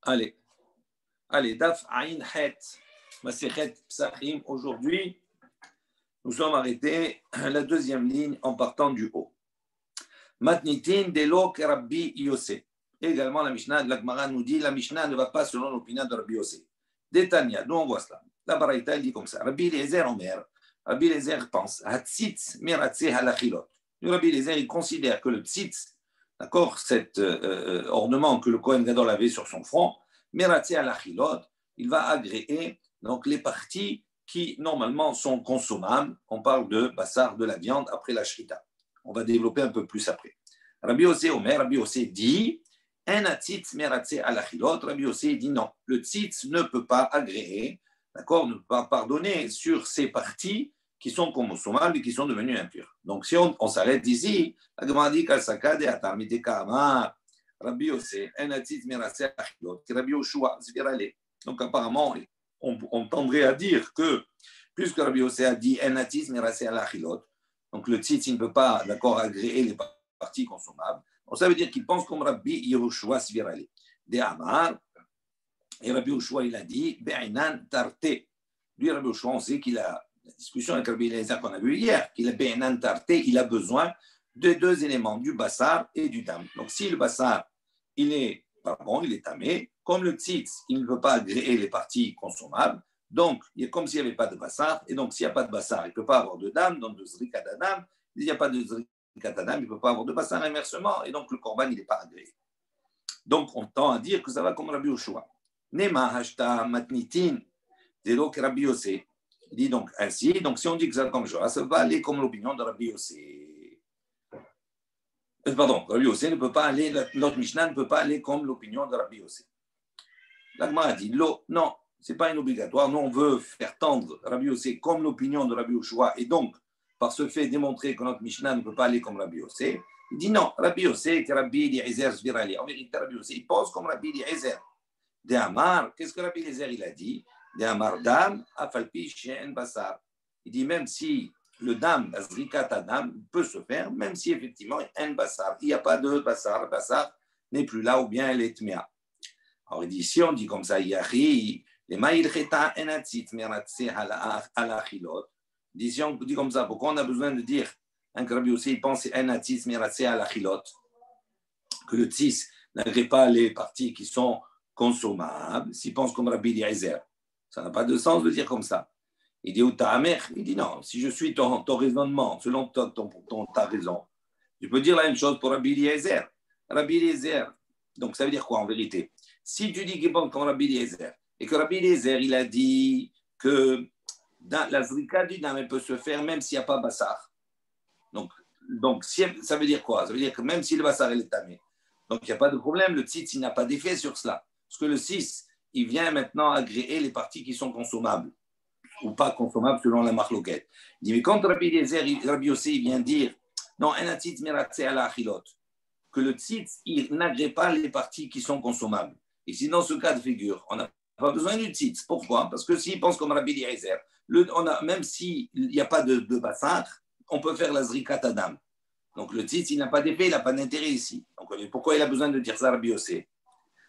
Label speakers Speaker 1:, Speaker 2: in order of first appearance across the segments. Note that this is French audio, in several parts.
Speaker 1: Allez, allez, Daf Ain Het, Masechet Psachim. Aujourd'hui, nous sommes arrêtés à la deuxième ligne en partant du haut. Matnitin Delo Rabbi Yosef. Également, la Mishnah de l'Agmara nous dit la Mishnah ne va pas selon l'opinion de Rabbi Yosef. Détania, nous on voit cela. La Baraïta dit comme ça. Rabbi Eliezer Omer, Rabbi Eliezer pense Hatzitz Miratze Halachilot. Rabbi Eliezer, il considère que le tzitz, d'accord, cet ornement que le Kohen Gadol avait sur son front, Miratze Halachilot, il va agréer donc les parties qui normalement sont consommables. On parle de bassar, de la viande après la shrita. On va développer un peu plus après. Rabbi Yosef Omer, Rabbi Yosef dit un tzitz miratze alachilot. Rabbi Yosef dit non, le tzitz ne peut pas agréer, d'accord, ne peut pas pardonner sur ces parties qui sont consommables et qui sont devenues impures. Donc si on s'arrête ici, la Gemara dit qu'al-saka de atamideka amar Rabbi Yosef un tzitz miratze alachilot, Rabbi Yoshua zvirale. Donc apparemment, on tendrait à dire que puisque Rabbi Yosef a dit un tzitz miratze alachilot, donc le tzitz il ne peut pas, d'accord, agréer les parties consommables. Donc, ça veut dire qu'il pense comme Rabbi Yehoshua Svirale. De Amar, et Rabbi Yehoshua, il a dit, Be'ainan tarte. Lui, Rabbi Yehoshua, on sait qu'il a, la discussion avec Rabbi Eliezer qu'on a vu hier, qu'il a Be'ainan tarte, il a besoin de deux éléments, du bassar et du dam. Donc, si le bassar, il est pas bon, il est tamé, comme le tzitz, il ne peut pas agréer les parties consommables, donc, il est comme s'il n'y avait pas de bassar, et donc, s'il n'y a pas de bassar, il ne peut pas avoir de dam, donc de zrikat adam, il n'y a pas de zrikat Adam, il ne peut pas avoir de bassar inversement, et donc le korban, il n'est pas agréé. Donc, on tend à dire que ça va comme Rabbi Yoshua. Nema hashta matnitin, zéro que Rabbi Yosef. Il dit donc ainsi, donc si on dit que ça va comme Yoshua, ça va aller comme l'opinion de Rabbi Yosef. Pardon, Rabbi Yosef ne peut pas aller, notre Mishnah ne peut pas aller comme l'opinion de Rabbi Yosef. L'Agma a dit, non, ce n'est pas une obligatoire, nous on veut faire tendre Rabbi Yosef comme l'opinion de Rabbi Yoshua, et donc, par ce fait, démontrer que notre Mishnah ne peut pas aller comme Rabbi Yosef. Il dit non, Rabbi Yosef, c'est Rabbi Eliezer Svirali. En vérité, Rabbi Yosef, il pense comme Rabbi Eliezer. De Amar, qu'est-ce que Rabbi Eliezer il a dit? De Amar dam, afalpi shen basar. Il dit même si le dam, la zrikat adam, peut se faire, même si effectivement il y a un basar. Il n'y a pas de basar, le basar n'est plus là ou bien elle est tmia. Alors il dit, si on dit comme ça, Yahi, les ma'il cheta enatzit miratse halachilot. Si on dit comme ça, pourquoi on a besoin de dire que Rabbi Yosef pense un atis miratsé à la chilot, que le tis n'agrée pas les parties qui sont consommables, s'il pense comme Rabbi Eliezer. Ça n'a pas de sens de dire comme ça. Il dit, il dit non, si je suis ton raisonnement, selon ta raison, je peux dire la même chose pour Rabbi Eliezer. Rabbi Eliezer, donc ça veut dire quoi en vérité? Si tu dis qu'il pense comme Rabbi Eliezer, et que Rabbi Eliezer, il a dit que la zrika du dam, elle peut se faire même s'il n'y a pas bassar. Donc ça veut dire quoi? Ça veut dire que même si le bassar est tamé, donc il n'y a pas de problème, le tzitz, il n'a pas d'effet sur cela. Parce que le 6, il vient maintenant agréer les parties qui sont consommables ou pas consommables selon la marloquette. Il dit, mais quand Rabbi Yosef vient dire, non, un tzitz miratse ala achilot, que le tzitz, il n'agrée pas les parties qui sont consommables. Et si dans ce cas de figure, on n'a pas besoin du tzitz. Pourquoi? Parce que s'il pense comme Rabbi Eliezer, même s'il n'y a pas de bassar, on peut faire la zrikat adam. Donc le tzitz, il n'a pas d'effet, il n'a pas d'intérêt ici. Donc pourquoi il a besoin de dire ça, Rabbi Yosef?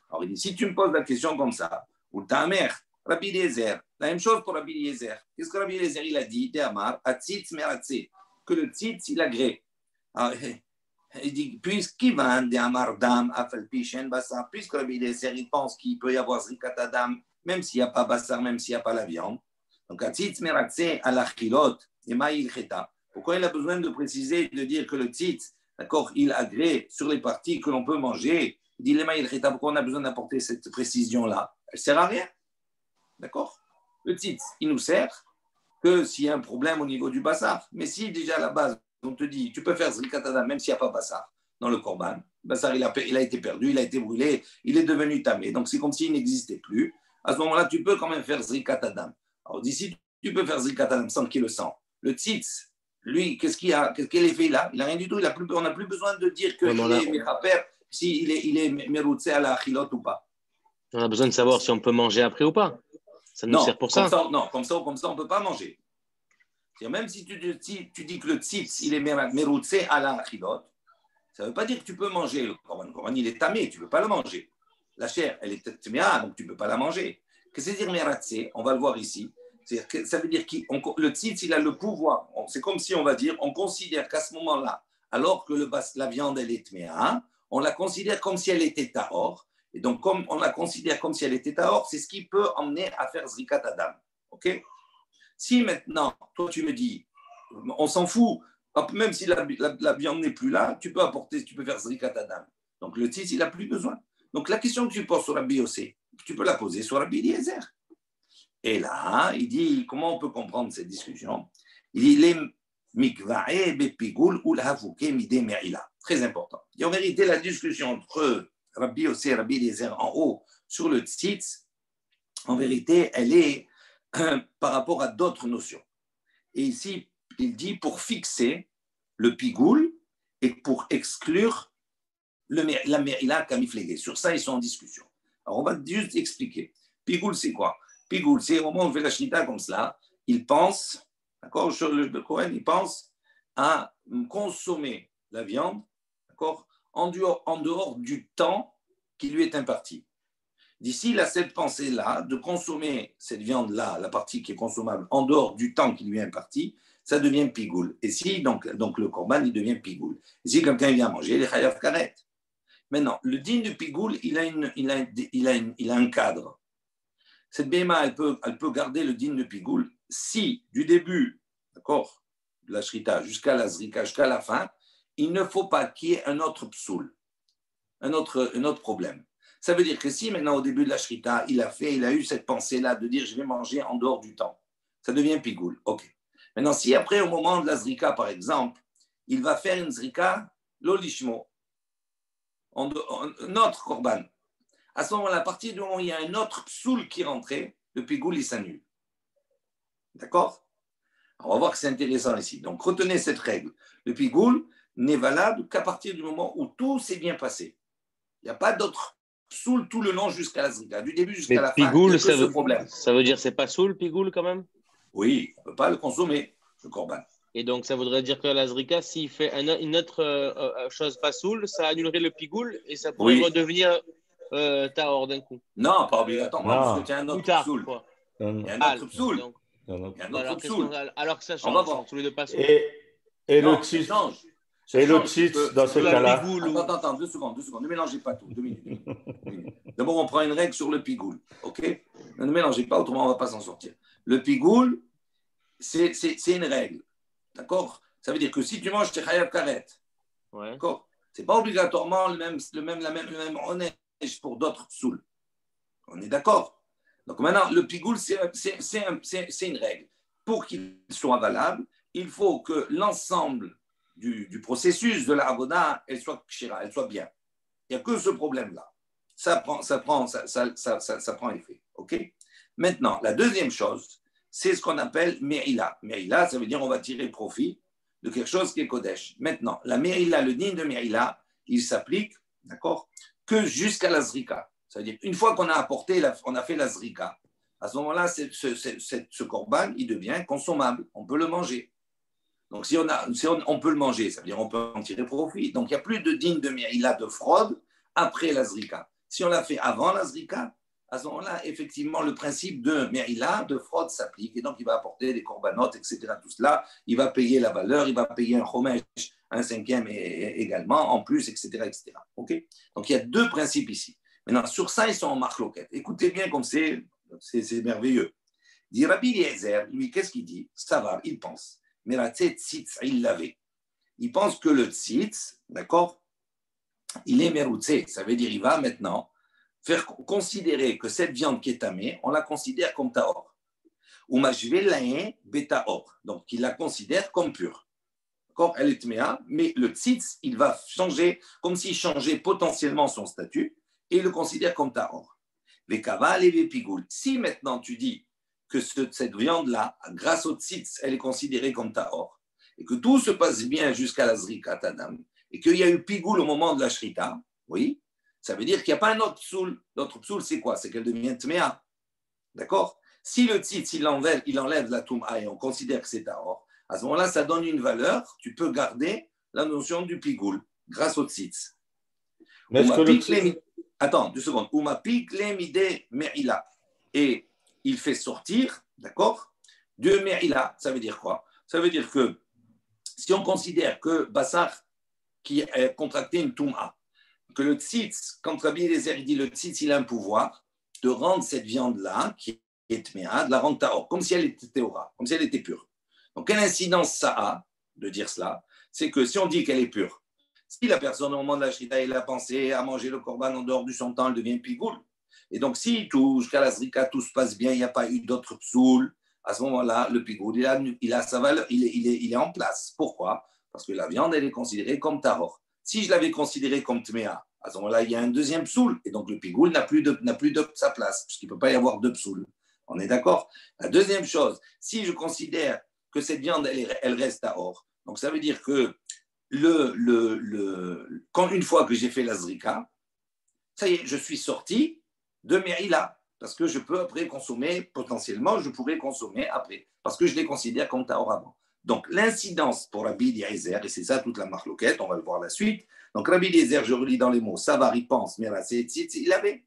Speaker 1: Alors il dit, si tu me poses la question comme ça, ou ta mère, Rabbi Eliezer, la même chose pour Rabbi Eliezer. Qu'est-ce que Rabbi Eliezer, il a dit? De'amar, atzitz meratze, que le tzitz, il agrée. Alors, il dit, puisqu'il va de'amar dam, afalpi shen bassar, puisque Rabbi Eliezer, il pense qu'il peut y avoir zrikat adam, même s'il n'y a pas bassar, même s'il n'y a pas la viande. Donc, atzitz meratze alachilot, et ma'il cheta. Pourquoi il a besoin de préciser, de dire que le tzitz, d'accord, il agrée sur les parties que l'on peut manger? Il dit, les ma'il cheta, pourquoi on a besoin d'apporter cette précision-là? Elle ne sert à rien. D'accord? Le tzitz, il nous sert que s'il y a un problème au niveau du bassar. Mais si déjà à la base, on te dit, tu peux faire zrikat adam, même s'il n'y a pas bassar dans le korban, bassar, il a été perdu, il a été brûlé, il est devenu tamé. Donc, c'est comme s'il n'existait plus. À ce moment-là, tu peux quand même faire zrikat adam. Alors, d'ici, tu peux faire zrikat adam sans qu'il le sent. Le tzitz, lui, quel effet il a? Il n'a rien du tout. On n'a plus besoin de dire qu'il est mechaper, s'il est meroutse à la achilot ou pas.
Speaker 2: On a besoin de savoir si on peut manger après ou pas. Ça nous sert pour ça.
Speaker 1: Comme ça, on ne peut pas manger. Même si tu dis que le tzitz, il est meroutse à la achilot, ça ne veut pas dire que tu peux manger le korban. Le korban, il est tamé, tu ne peux pas le manger. la chair, elle est tméa, donc tu ne peux pas la manger. Qu'est-ce que c'est dire meratse? On va le voir ici. Que ça veut dire que le tzitz, il a le pouvoir. C'est comme si on va dire, on considère qu'à ce moment-là, alors que la viande, elle est tméa, on la considère comme si elle était tahor. Et donc, comme on la considère comme si elle était tahor, c'est ce qui peut emmener à faire zrikat adam. OK? Si maintenant, toi, tu me dis, on s'en fout, même si la viande n'est plus là, tu peux apporter, tu peux faire zrikat adam. Donc, le tzitz, il n'a plus besoin. Donc, la question que tu poses sur Rabbi Yossé, tu peux la poser sur Rabbi Eliezer. Et là, il dit, comment on peut comprendre cette discussion? Il dit, les mikva'e bepigoul ou l'havouke midé me'ila. Très important. Et en vérité, la discussion entre Rabbi Yossé et Rabbi Eliezer en haut sur le tzitz, en vérité, elle est par rapport à d'autres notions. Et ici, il dit pour fixer le pigoul et pour exclure la me'ila kamiflégué. Sur ça, ils sont en discussion. Alors, on va juste expliquer. Pigoul, c'est quoi? Pigoul, c'est au moment où on fait la shnita comme cela, il pense, d'accord, le Kohen, il pense à consommer la viande, d'accord, en dehors du temps qui lui est imparti. D'ici, il a cette pensée-là de consommer cette viande-là, la partie qui est consommable, en dehors du temps qui lui est imparti, ça devient pigoul. Et si, donc le korban, il devient pigoul. Et si quelqu'un vient manger, il est chayav karet. Maintenant, le din du pigoul, il a un cadre. Cette béma, elle peut garder le din de pigoul si, du début, d'accord, de la shrita jusqu'à la zrika, jusqu'à la fin, il ne faut pas qu'il y ait un autre psoul, un autre problème. Ça veut dire que si maintenant, au début de la shrita, il a eu cette pensée-là de dire je vais manger en dehors du temps, ça devient pigoul. Ok. Maintenant, si après, au moment de la zrika, par exemple, il va faire une zrika, l'olishmo, notre korban. À ce moment-là, à partir du moment où il y a un autre psoul qui est rentré, le pigoul, il s'annule. D'accord? On va voir que c'est intéressant ici. Donc, retenez cette règle. Le pigoul n'est valable qu'à partir du moment où tout s'est bien passé. Il n'y a pas d'autre psoul tout le long jusqu'à la zrika. Du début jusqu'à la fin, il n'y a que ce problème.
Speaker 2: Ça veut dire que ce n'est pas soul, pigoul, quand même?
Speaker 1: Oui, on ne peut pas le consommer, le korban.
Speaker 2: Et donc, ça voudrait dire que la zrika, s'il fait une autre chose pas soul, ça annulerait le pigoul et ça pourrait redevenir tahor d'un coup.
Speaker 1: Non, pas obligatoirement, parce que tu as un autre psoul. Il y a un autre psoul.
Speaker 2: Alors que ça change, tous les deux pas soul.
Speaker 3: Et le tzitz, dans ce cas-là.
Speaker 1: Attends, 2 secondes. Ne mélangez pas tout. 2 minutes. D'abord, on prend une règle sur le pigoul. OK? Ne mélangez pas, autrement, on ne va pas s'en sortir. Le pigoul, c'est une règle. D'accord? Ça veut dire que si tu manges tes chayav karet, d'accord? Ce n'est pas obligatoirement le même honnête pour d'autres psouls. On est d'accord? Donc maintenant, le pigoul, c'est une règle. Pour qu'il soit valable, il faut que l'ensemble du processus de la avoda, elle soit kshira, elle soit bien. Il n'y a que ce problème-là. Ça prend effet. OK? Maintenant, la deuxième chose, c'est ce qu'on appelle me'ila. Me'ila, ça veut dire on va tirer profit de quelque chose qui est kodesh. Maintenant, la me'ila, le din de me'ila, il s'applique, d'accord, que jusqu'à la zrika. Ça veut dire une fois qu'on a apporté, on a fait la zrika, à ce moment-là, ce korban, il devient consommable. On peut le manger. Donc, si on peut le manger, ça veut dire on peut en tirer profit. Donc, il n'y a plus de din de me'ila de fraude après la zrika. Si on l'a fait avant la zrika, à ce moment-là, effectivement, le principe de me'ila, de fraude s'applique. Et donc, il va apporter des corbanotes, etc. Tout cela, il va payer la valeur, il va payer un chomesh, un cinquième également, en plus, etc. etc. Okay? Donc, il y a deux principes ici. Maintenant, sur ça, ils sont en marloquette. Écoutez bien comme c'est merveilleux. Dit Rabbi Eliezer, lui, qu'est-ce qu'il dit? Ça va, il pense. Mais la tzitz, il l'avait. Il pense que le tzitz, d'accord, il est meroutse. Ça veut dire il va maintenant faire considérer que cette viande qui est tamée, on la considère comme tahor. Ou mashvelain betaor. Donc, il la considère comme pure. D'accord? Elle est tméa, mais le tzitz, il va changer, comme s'il changeait potentiellement son statut, et il le considère comme tahor. Vekava et pigoul. Si maintenant tu dis que cette viande-là, grâce au tzitz, elle est considérée comme tahor, et que tout se passe bien jusqu'à la zrika tadam, et qu'il y a eu pigoul au moment de la shrita, oui, ça veut dire qu'il n'y a pas un autre psoul. L'autre psoul, c'est quoi? C'est qu'elle devient tméa. D'accord? Si le tzitz, il enlève la touma et on considère que c'est tahor, à ce moment-là, ça donne une valeur. Tu peux garder la notion du pigoul grâce au tzitz.
Speaker 3: Mais est-ce que
Speaker 1: Attends, 2 secondes. Umapik lemide me'ila. Et il fait sortir, d'accord, de me'ila. Ça veut dire quoi? Ça veut dire que si on considère que Bassar qui a contracté une touma, que le tzitz, quand Rabbi Eliezer dit le tzitz, il a un pouvoir de rendre cette viande-là, qui est tméa, de la rendre taor, comme si elle était théora, comme si elle était pure. Donc, quelle incidence ça a de dire cela? C'est que si on dit qu'elle est pure, si la personne au moment de la shrita, elle a pensé à manger le korban en dehors du son temps, elle devient pigoul. Et donc, s'il touche, qu'à la zrika, tout se passe bien, il n'y a pas eu d'autre psoul, à ce moment-là, le pigoul, il a sa valeur, il est en place. Pourquoi? Parce que la viande, elle est considérée comme tahor. Si je l'avais considérée comme tméa, à ce moment-là, il y a un deuxième psoul, et donc le pigoul n'a plus de sa place, puisqu'il ne peut pas y avoir deux psoul. On est d'accord? La deuxième chose, si je considère que cette viande, elle reste tahor, donc ça veut dire que quand une fois que j'ai fait la zrika, ça y est, je suis sorti de Me'ila, parce que je peux après consommer, potentiellement, je pourrais consommer après, parce que je les considère comme tahor avant. Donc, l'incidence pour Rabbi Eliezer, et c'est ça toute la marloquette, on va le voir la suite. Donc, Rabbi Eliezer, je relis dans les mots, Savar, il pense, mais là, c'est tzitz, il avait.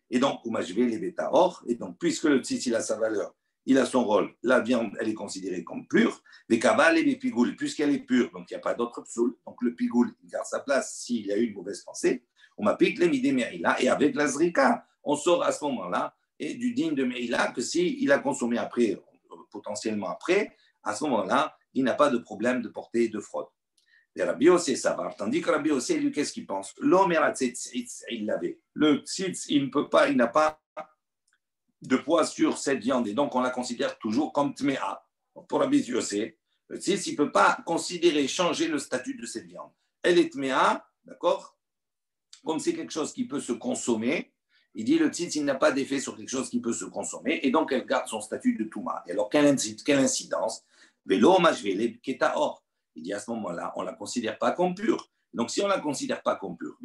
Speaker 1: Et donc, je vais les bétaor, et donc, puisque le tzitz, il a sa valeur, il a son rôle, la viande, elle est considérée comme pure, les kaval et les pigoul, puisqu'elle est pure, donc il n'y a pas d'autre psoul, donc le pigoul, il garde sa place s'il y a eu une mauvaise pensée, on m'applique les midé Me'ila, et avec la zrika, on sort à ce moment-là, et du digne de Me'ila, que s'il a consommé après, potentiellement après, à ce moment-là, il n'a pas de problème de portée de fraude. Et Rabbi Yossé, ça va. Tandis que Rabbi Yossé, lui, qu'est-ce qu'il pense? L'homme il l'avait. Le tzitz, il ne peut pas, il n'a pas de poids sur cette viande, et donc on la considère toujours comme tméa. Pour Rabbi Yossé, le tzitz, il ne peut pas considérer, changer le statut de cette viande. Elle est tméa, d'accord? Comme c'est quelque chose qui peut se consommer, il dit le tzitz, il n'a pas d'effet sur quelque chose qui peut se consommer, et donc elle garde son statut de touma. Et alors, quelle incidence? Il dit à ce moment-là, on ne la considère pas comme pure. Donc, si on ne la considère pas comme pure,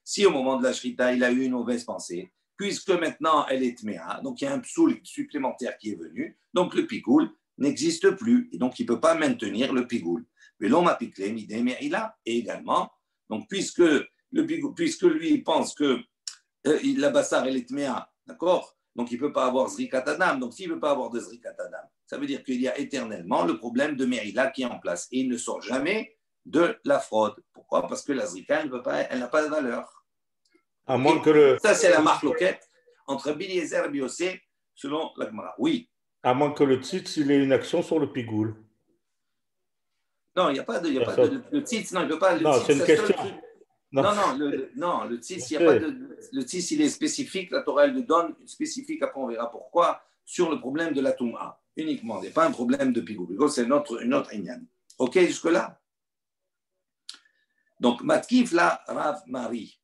Speaker 1: si au moment de la shrita, il a eu une mauvaise pensée, puisque maintenant elle est tméa, donc il y a un psoul supplémentaire qui est venu, donc le pigoul n'existe plus, et donc il ne peut pas maintenir le pigoul. Et également, donc puisque lui il pense que la bassar elle est tméa, d'accord? Donc, il ne peut pas avoir Zrikat Adam. Donc, s'il ne veut pas avoir de Zrikat Adam, ça veut dire qu'il y a éternellement le problème de Me'ila qui est en place. Et il ne sort jamais de la fraude. Pourquoi? Parce que la Zrika, elle n'a pas de valeur.
Speaker 3: À moins que
Speaker 1: ça, c'est la marloquette entre Biliezer et Biosé, selon la Gemara. Oui.
Speaker 3: À moins que le tzitz, il ait une action sur le pigoul.
Speaker 1: Non, il n'y a pas de. Le tzitz, non, il ne peut pas.
Speaker 3: Non, c'est une question.
Speaker 1: Non, le tzitz, il n'y a pas de. Le tzitz, il est spécifique, la Torah, elle le donne, spécifique, après on verra pourquoi, sur le problème de la Touma, uniquement. Il n'y a pas un problème de Pigou. Pigou, c'est une autre Inyan. OK, jusque-là? Donc, Matkif, là, Rav Mari.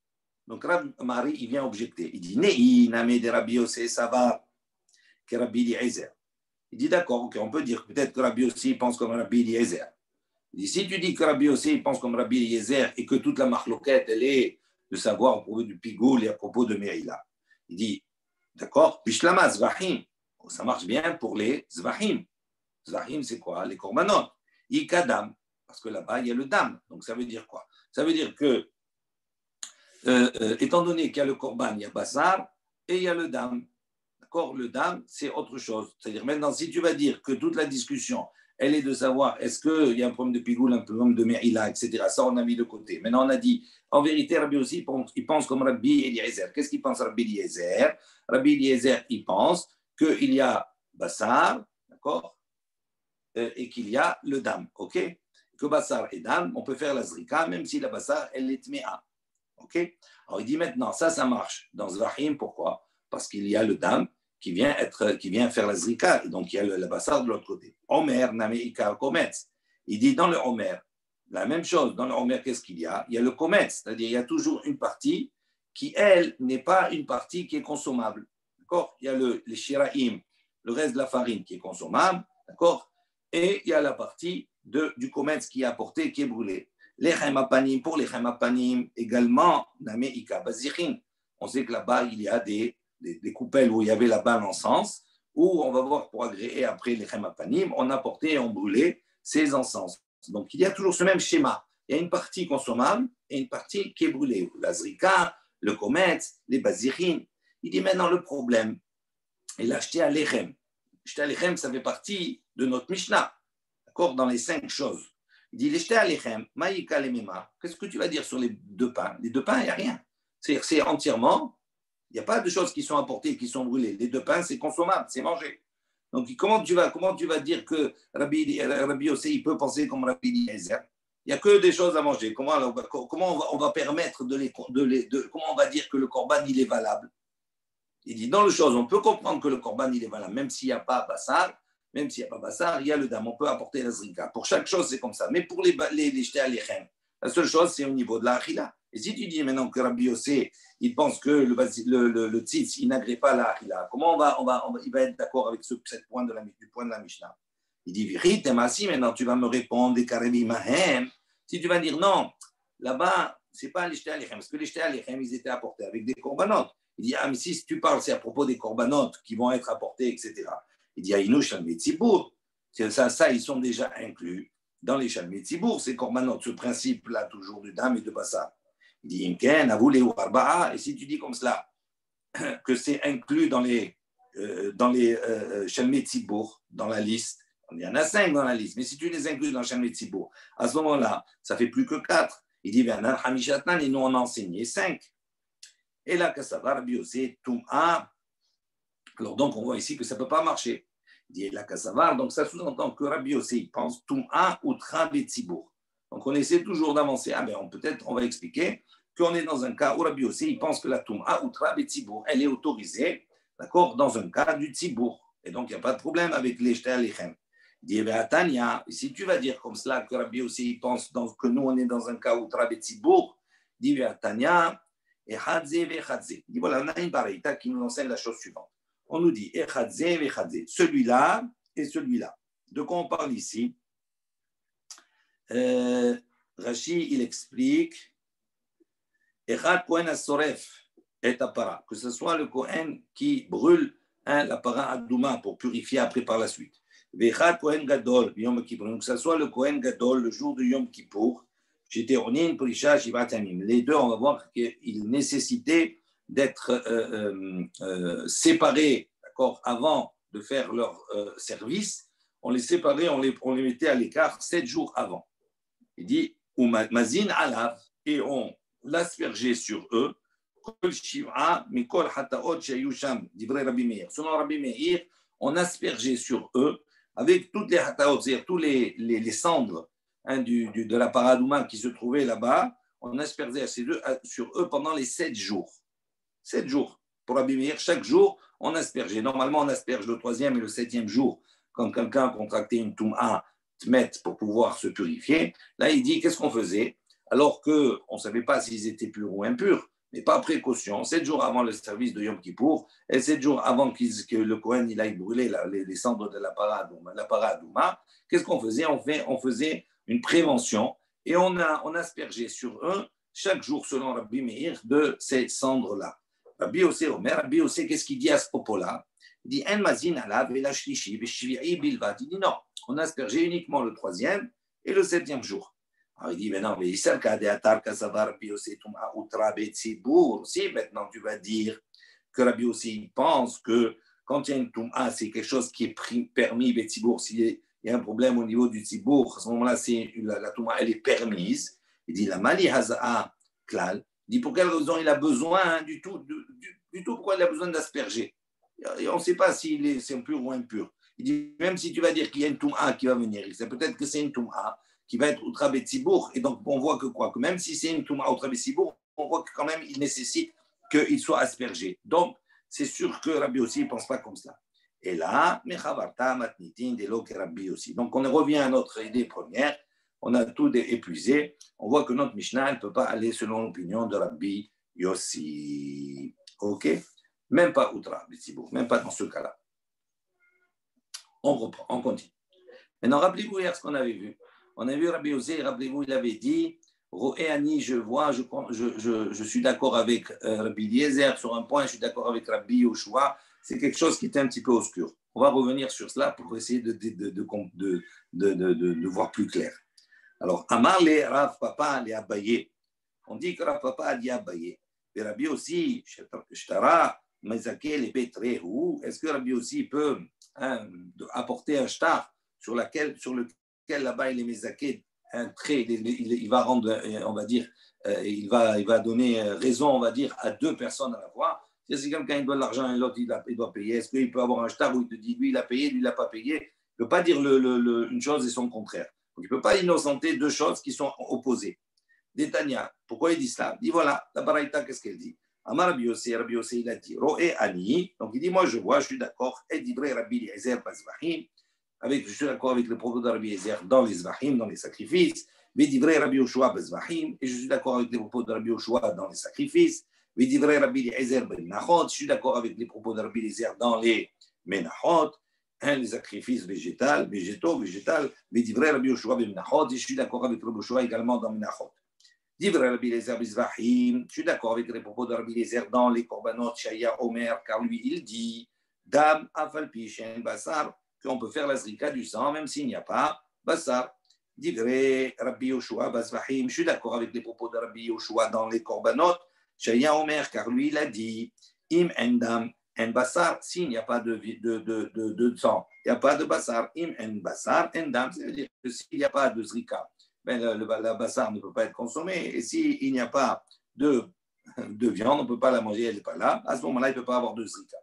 Speaker 1: Donc, Rav Mari, il vient objecter. Il dit Ne'i, Name de Rabbi Yossé, Savar, que Rabbi Eliezer. Il dit d'accord, OK, on peut dire peut-être que Rabbi Yossé pense comme Rabbi Eliezer. Il dit, si tu dis que Rabbi Yossé il pense comme Rabbi Eliezer et que toute la marloquette, elle est de savoir à propos du pigoul et à propos de Me'ila. Il dit, d'accord, Bishlama Zvahim, ça marche bien pour les Zvahim. Zvahim, c'est quoi? Les korbanot. Ikadam, parce que là-bas, il y a le dam. Donc, ça veut dire quoi? Ça veut dire que, étant donné qu'il y a le korban, il y a Bassar et il y a le dam. D'accord? Le dam, c'est autre chose. C'est-à-dire, maintenant, si tu vas dire que toute la discussion, elle est de savoir est-ce qu'il y a un problème de pigoul, un problème de Me'ila, etc. Ça, on a mis de côté. Maintenant, on a dit, en vérité, Rabbi aussi, il pense comme Rabbi Eliezer. Qu'est-ce qu'il pense Rabbi Eliezer? Rabbi Eliezer, il pense qu'il y a Bassar, d'accord, et qu'il y a le Dam, ok? Que Bassar et Dam, on peut faire la Zrika, même si la Bassar, elle est Tméa, ok? Alors, il dit maintenant, ça marche dans Zvahim, pourquoi? Parce qu'il y a le Dam, qui vient faire la zrika, et donc il y a la bassar de l'autre côté. Omer, Nameika, Kometz. Il dit dans le Omer, la même chose, dans le Omer, qu'est-ce qu'il y a? Il y a le Kometz, c'est-à-dire il y a toujours une partie qui, elle, n'est pas une partie qui est consommable. D'accord? Il y a les shiraim, le reste de la farine qui est consommable, d'accord? Et il y a la partie du Kometz qui est apporté, qui est brûlé. Les chemapanim, pour les chemapanim, également, Nameika, Bazichin. On sait que là-bas, il y a des coupelles où il y avait la balle en encens, où on va voir pour agréer après les chemapanim, on a porté et on brûlait ces encens. Donc il y a toujours ce même schéma. Il y a une partie consommable et une partie qui est brûlée. La zrika, le kometz, les bazichim. Il dit maintenant le problème, il a acheté à l'echem. Acheté à l'echem, ça fait partie de notre Mishnah, d'accord, dans les 5 choses. Il dit l'acheté à l'echem, maïka lemema. Qu'est-ce que tu vas dire sur les 2 pains? Les 2 pains, il n'y a rien. C'est entièrement, il n'y a pas de choses qui sont apportées et qui sont brûlées. Les 2 pains, c'est consommable, c'est mangé. Donc, comment tu vas dire que Rabbi Yossé, il peut penser comme Rabbi Eliezer? Il n'y a que des choses à manger. Comment on va permettre comment on va dire que le korban, il est valable? Il dit, dans le chose, on peut comprendre que le korban, il est valable, même s'il n'y a pas bassar, il y a le dam, on peut apporter la zrika. Pour chaque chose, c'est comme ça. Mais pour les jetés à l'echem, la seule chose, c'est au niveau de la achila. Et si tu dis maintenant que Rabbi Yossé, il pense que le tzitz, il n'agrée pas la achila, comment il va être d'accord avec cette point du point de la Mishnah? Il dit, Virit, maintenant tu vas me répondre, si tu vas dire non, là-bas, ce n'est pas les jetés à l'echem, parce que les jetés à l'echem, ils étaient apportés avec des corbanotes. Il dit, mais si tu parles, c'est à propos des corbanotes qui vont être apportés, etc. Il dit, Aïnou, Shalmei Tzibour. Ça, ils sont déjà inclus dans les Shalmei Tzibour, ces corbanotes, ce principe-là, toujours du dam et de bassa. Il dit, Imken, Avoulé ou Arba'a. Et si tu dis comme cela, que c'est inclus dans les Shalmei Tzibour, dans la liste, il y en a 5 dans la liste, mais si tu les inclus dans Shalmei Tzibour, à ce moment-là, ça fait plus que 4. Il dit, Vernan Hamishatnan, et nous on a enseigné 5. Et là, que ça va, Rabbi Yossé, Toum'a. Alors donc, on voit ici que ça ne peut pas marcher. Il dit, là, que ça va. Donc, ça sous-entend que Rabbi Yossé, il pense Toum'a ou Trabe-Tzibour. Donc, on essaie toujours d'avancer. Peut-être, on va expliquer qu'on est dans un cas où Rabbi Yossé, il pense que la Toum'a ou Trabe-Tzibour, elle est autorisée, d'accord, dans un cas du Tzibour. Et donc, il n'y a pas de problème avec les jetés à l'echem. Il dit, Tania, si tu vas dire comme cela que Rabbi Yossé, il pense que nous, on est dans un cas où Trabe-Tzibour, dit, Tania, et Hadze ve Hadze. Il dit voilà, on a une baraïta qui nous enseigne la chose suivante. On nous dit Hadze ve Hadze, celui-là et celui-là. De quoi on parle ici? Rashi, il explique Echad Kohen Asoref et Apara, que ce soit le Kohen qui brûle la para adouma pour purifier après par la suite. Vechad Kohen Gadol, Yom Kippur, que ce soit le Kohen Gadol le jour de Yom Kippour. Les deux, on va voir qu'il nécessitait d'être séparés, d'accord, avant de faire leur service. On les séparait, on les mettait à l'écart 7 jours avant. Il dit, Mazin alav, et on l'aspergeait sur eux. Selon Rabbi Meir, on aspergeait sur eux avec toutes les hataot, c'est-à-dire tous les cendres de la paradouma qui se trouvait là-bas, on aspergeait sur eux pendant les 7 jours. 7 jours. Pour Rabbi Meir, chaque jour, on aspergeait. Normalement, on asperge le 3e et le 7e jour quand quelqu'un a contracté une toum'a tmet pour pouvoir se purifier. Là, il dit, qu'est-ce qu'on faisait? Alors qu'on ne savait pas s'ils étaient purs ou impurs, mais par précaution, 7 jours avant le service de Yom Kippour et 7 jours avant que le Kohen il aille brûler les cendres de la paradouma, qu'est-ce qu'on faisait? On faisait une prévention et on aspergeait sur eux chaque jour, selon Rabbi Meir, de ces cendres-là. Rabbi Yossé Omer, Rabbi Yossé, qu'est-ce qu'il dit à ce propos-là? Il dit En mazin alav et la shlishi v'shvi'i bilvat. Il dit non, on aspergeait uniquement le 3e et le 7e jour. Alors il dit mais non, mais si maintenant tu vas dire que Rabbi Yossé pense que quand il y a une toum'a, c'est quelque chose qui est permis, Betzibour, s'il y a un problème au niveau du Tzibour, à ce moment-là, la touma, elle est permise. Il dit la mali haza'a klal. Il dit pour quelle raison il a besoin du tout, pourquoi il a besoin d'asperger. Et on ne sait pas s'il c'est impur ou impur. Il dit même si tu vas dire qu'il y a une touma qui va venir, c'est peut-être que c'est une touma qui va être outra betzibour. Et donc on voit que quoi, que même si c'est une touma outra betzibour, on voit que quand même il nécessite qu'il soit aspergé. Donc c'est sûr que Rabbi aussi ne pense pas comme ça. Et là, donc on revient à notre idée première, on a tout épuisé, on voit que notre Mishnah ne peut pas aller selon l'opinion de Rabbi Yossi. Ok? Même pas Outra, Betsibour, même pas dans ce cas-là. On reprend, on continue. Maintenant, rappelez-vous hier ce qu'on avait vu. On a vu Rabbi Yossi, rappelez-vous, il avait dit Roéani, je vois, je suis d'accord avec Rabbi Eliezer sur un point, je suis d'accord avec Rabbi Yoshua. C'est quelque chose qui était un petit peu obscur. On va revenir sur cela pour essayer de voir plus clair. Alors, Amar le Rav Papa le Abaye. On dit que Rav Papa a dit Abaye. Et Rabbi aussi, Shtara, Mezaké, les Betrehu, est-ce que Rabbi aussi peut apporter un shtar sur lequel là-bas il est Mezaké, un trait, il va rendre, on va dire, il va donner raison, on va dire, à deux personnes à la fois. Si quelqu'un doit de l'argent et l'autre il doit payer, est-ce qu'il peut avoir un shtar où il te dit lui il a payé, lui il n'a pas payé? Il ne peut pas dire une chose et son contraire. Donc il ne peut pas innocenter deux choses qui sont opposées. Détania, pourquoi il dit cela? Il dit voilà, la Baraïta, qu'est-ce qu'elle dit? Amar Rabbi Yossi, il a dit Roé Ani, donc il dit moi je vois, je suis d'accord, et dit vrai Rabbi Eliezer Bazvahim, je suis d'accord avec le propos de Rabbi Eliezer dans les Zvahim, dans les sacrifices. V'divrei Rabbi Yoshua bezvahim, et je suis d'accord avec les propos de Rabbi Yoshua dans les sacrifices. V'divrei Rabbi Eliezer ben Menachot, je suis d'accord avec les propos de Rabbi Eliezer dans les Menachot, les sacrifices végétaux. V'divrei Rabbi Yoshua ben Menachot, et je suis d'accord avec Rabbi Yoshua également dans Menachot. Divrei Rabbi Eliezer bezvahim, je suis d'accord avec les propos de Rabbi Eliezer dans les Korbanot Shaya Omer, car lui il dit Dam afal pishen basar, qu'on peut faire la zrika du sang même s'il n'y a pas basar. Divrei Rabbi Yoshua Bazvahim, je suis d'accord avec les propos de Rabbi Yoshua dans les Korbanot, Shaya Omer, car lui il a dit Im endam en basar, s'il n'y a pas de sang, il n'y a pas de basar, im en basar, endam, c'est-à-dire que s'il n'y a pas de zrika, ben la basar ne peut pas être consommée, et s'il n'y a pas de viande, on ne peut pas la manger, elle n'est pas là, à ce moment-là, il ne peut pas avoir de zrika.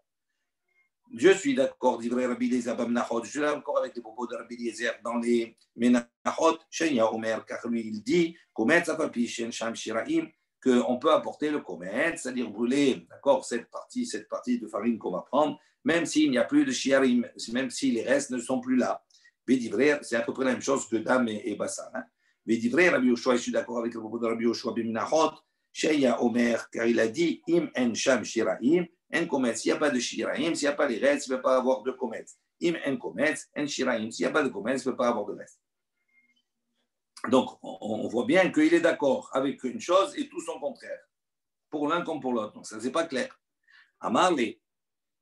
Speaker 1: Je suis d'accord, dit Rabbi Eliezer ben Menachot, je suis d'accord avec les propos de Rabbi Eliezer dans les Menachot, Shenya Omer, car lui il dit, Kometz afapi shen sham shiraim, qu'on peut apporter le kometz, c'est-à-dire brûler, d'accord, cette partie de farine qu'on va prendre, même s'il n'y a plus de shiarim, même si les restes ne sont plus là. Védivré, c'est à peu près la même chose que dam et basar. Védivré, Rabbi Yoshua, je suis d'accord avec le propos de Rabbi Yoshua ben Menachot, Shenya Omer, car il a dit, Im en sham shiraim, en kometz, s'il n'y a pas de shiraim, s'il n'y a pas les restes, il ne peut pas avoir de kometz. Im en kometz, en shiraim, s'il n'y a pas de kometz, il ne peut pas avoir de reste. Donc, on voit bien qu'il est d'accord avec une chose et tout son contraire, pour l'un comme pour l'autre. Donc, ça, c'est pas clair. Amarle, il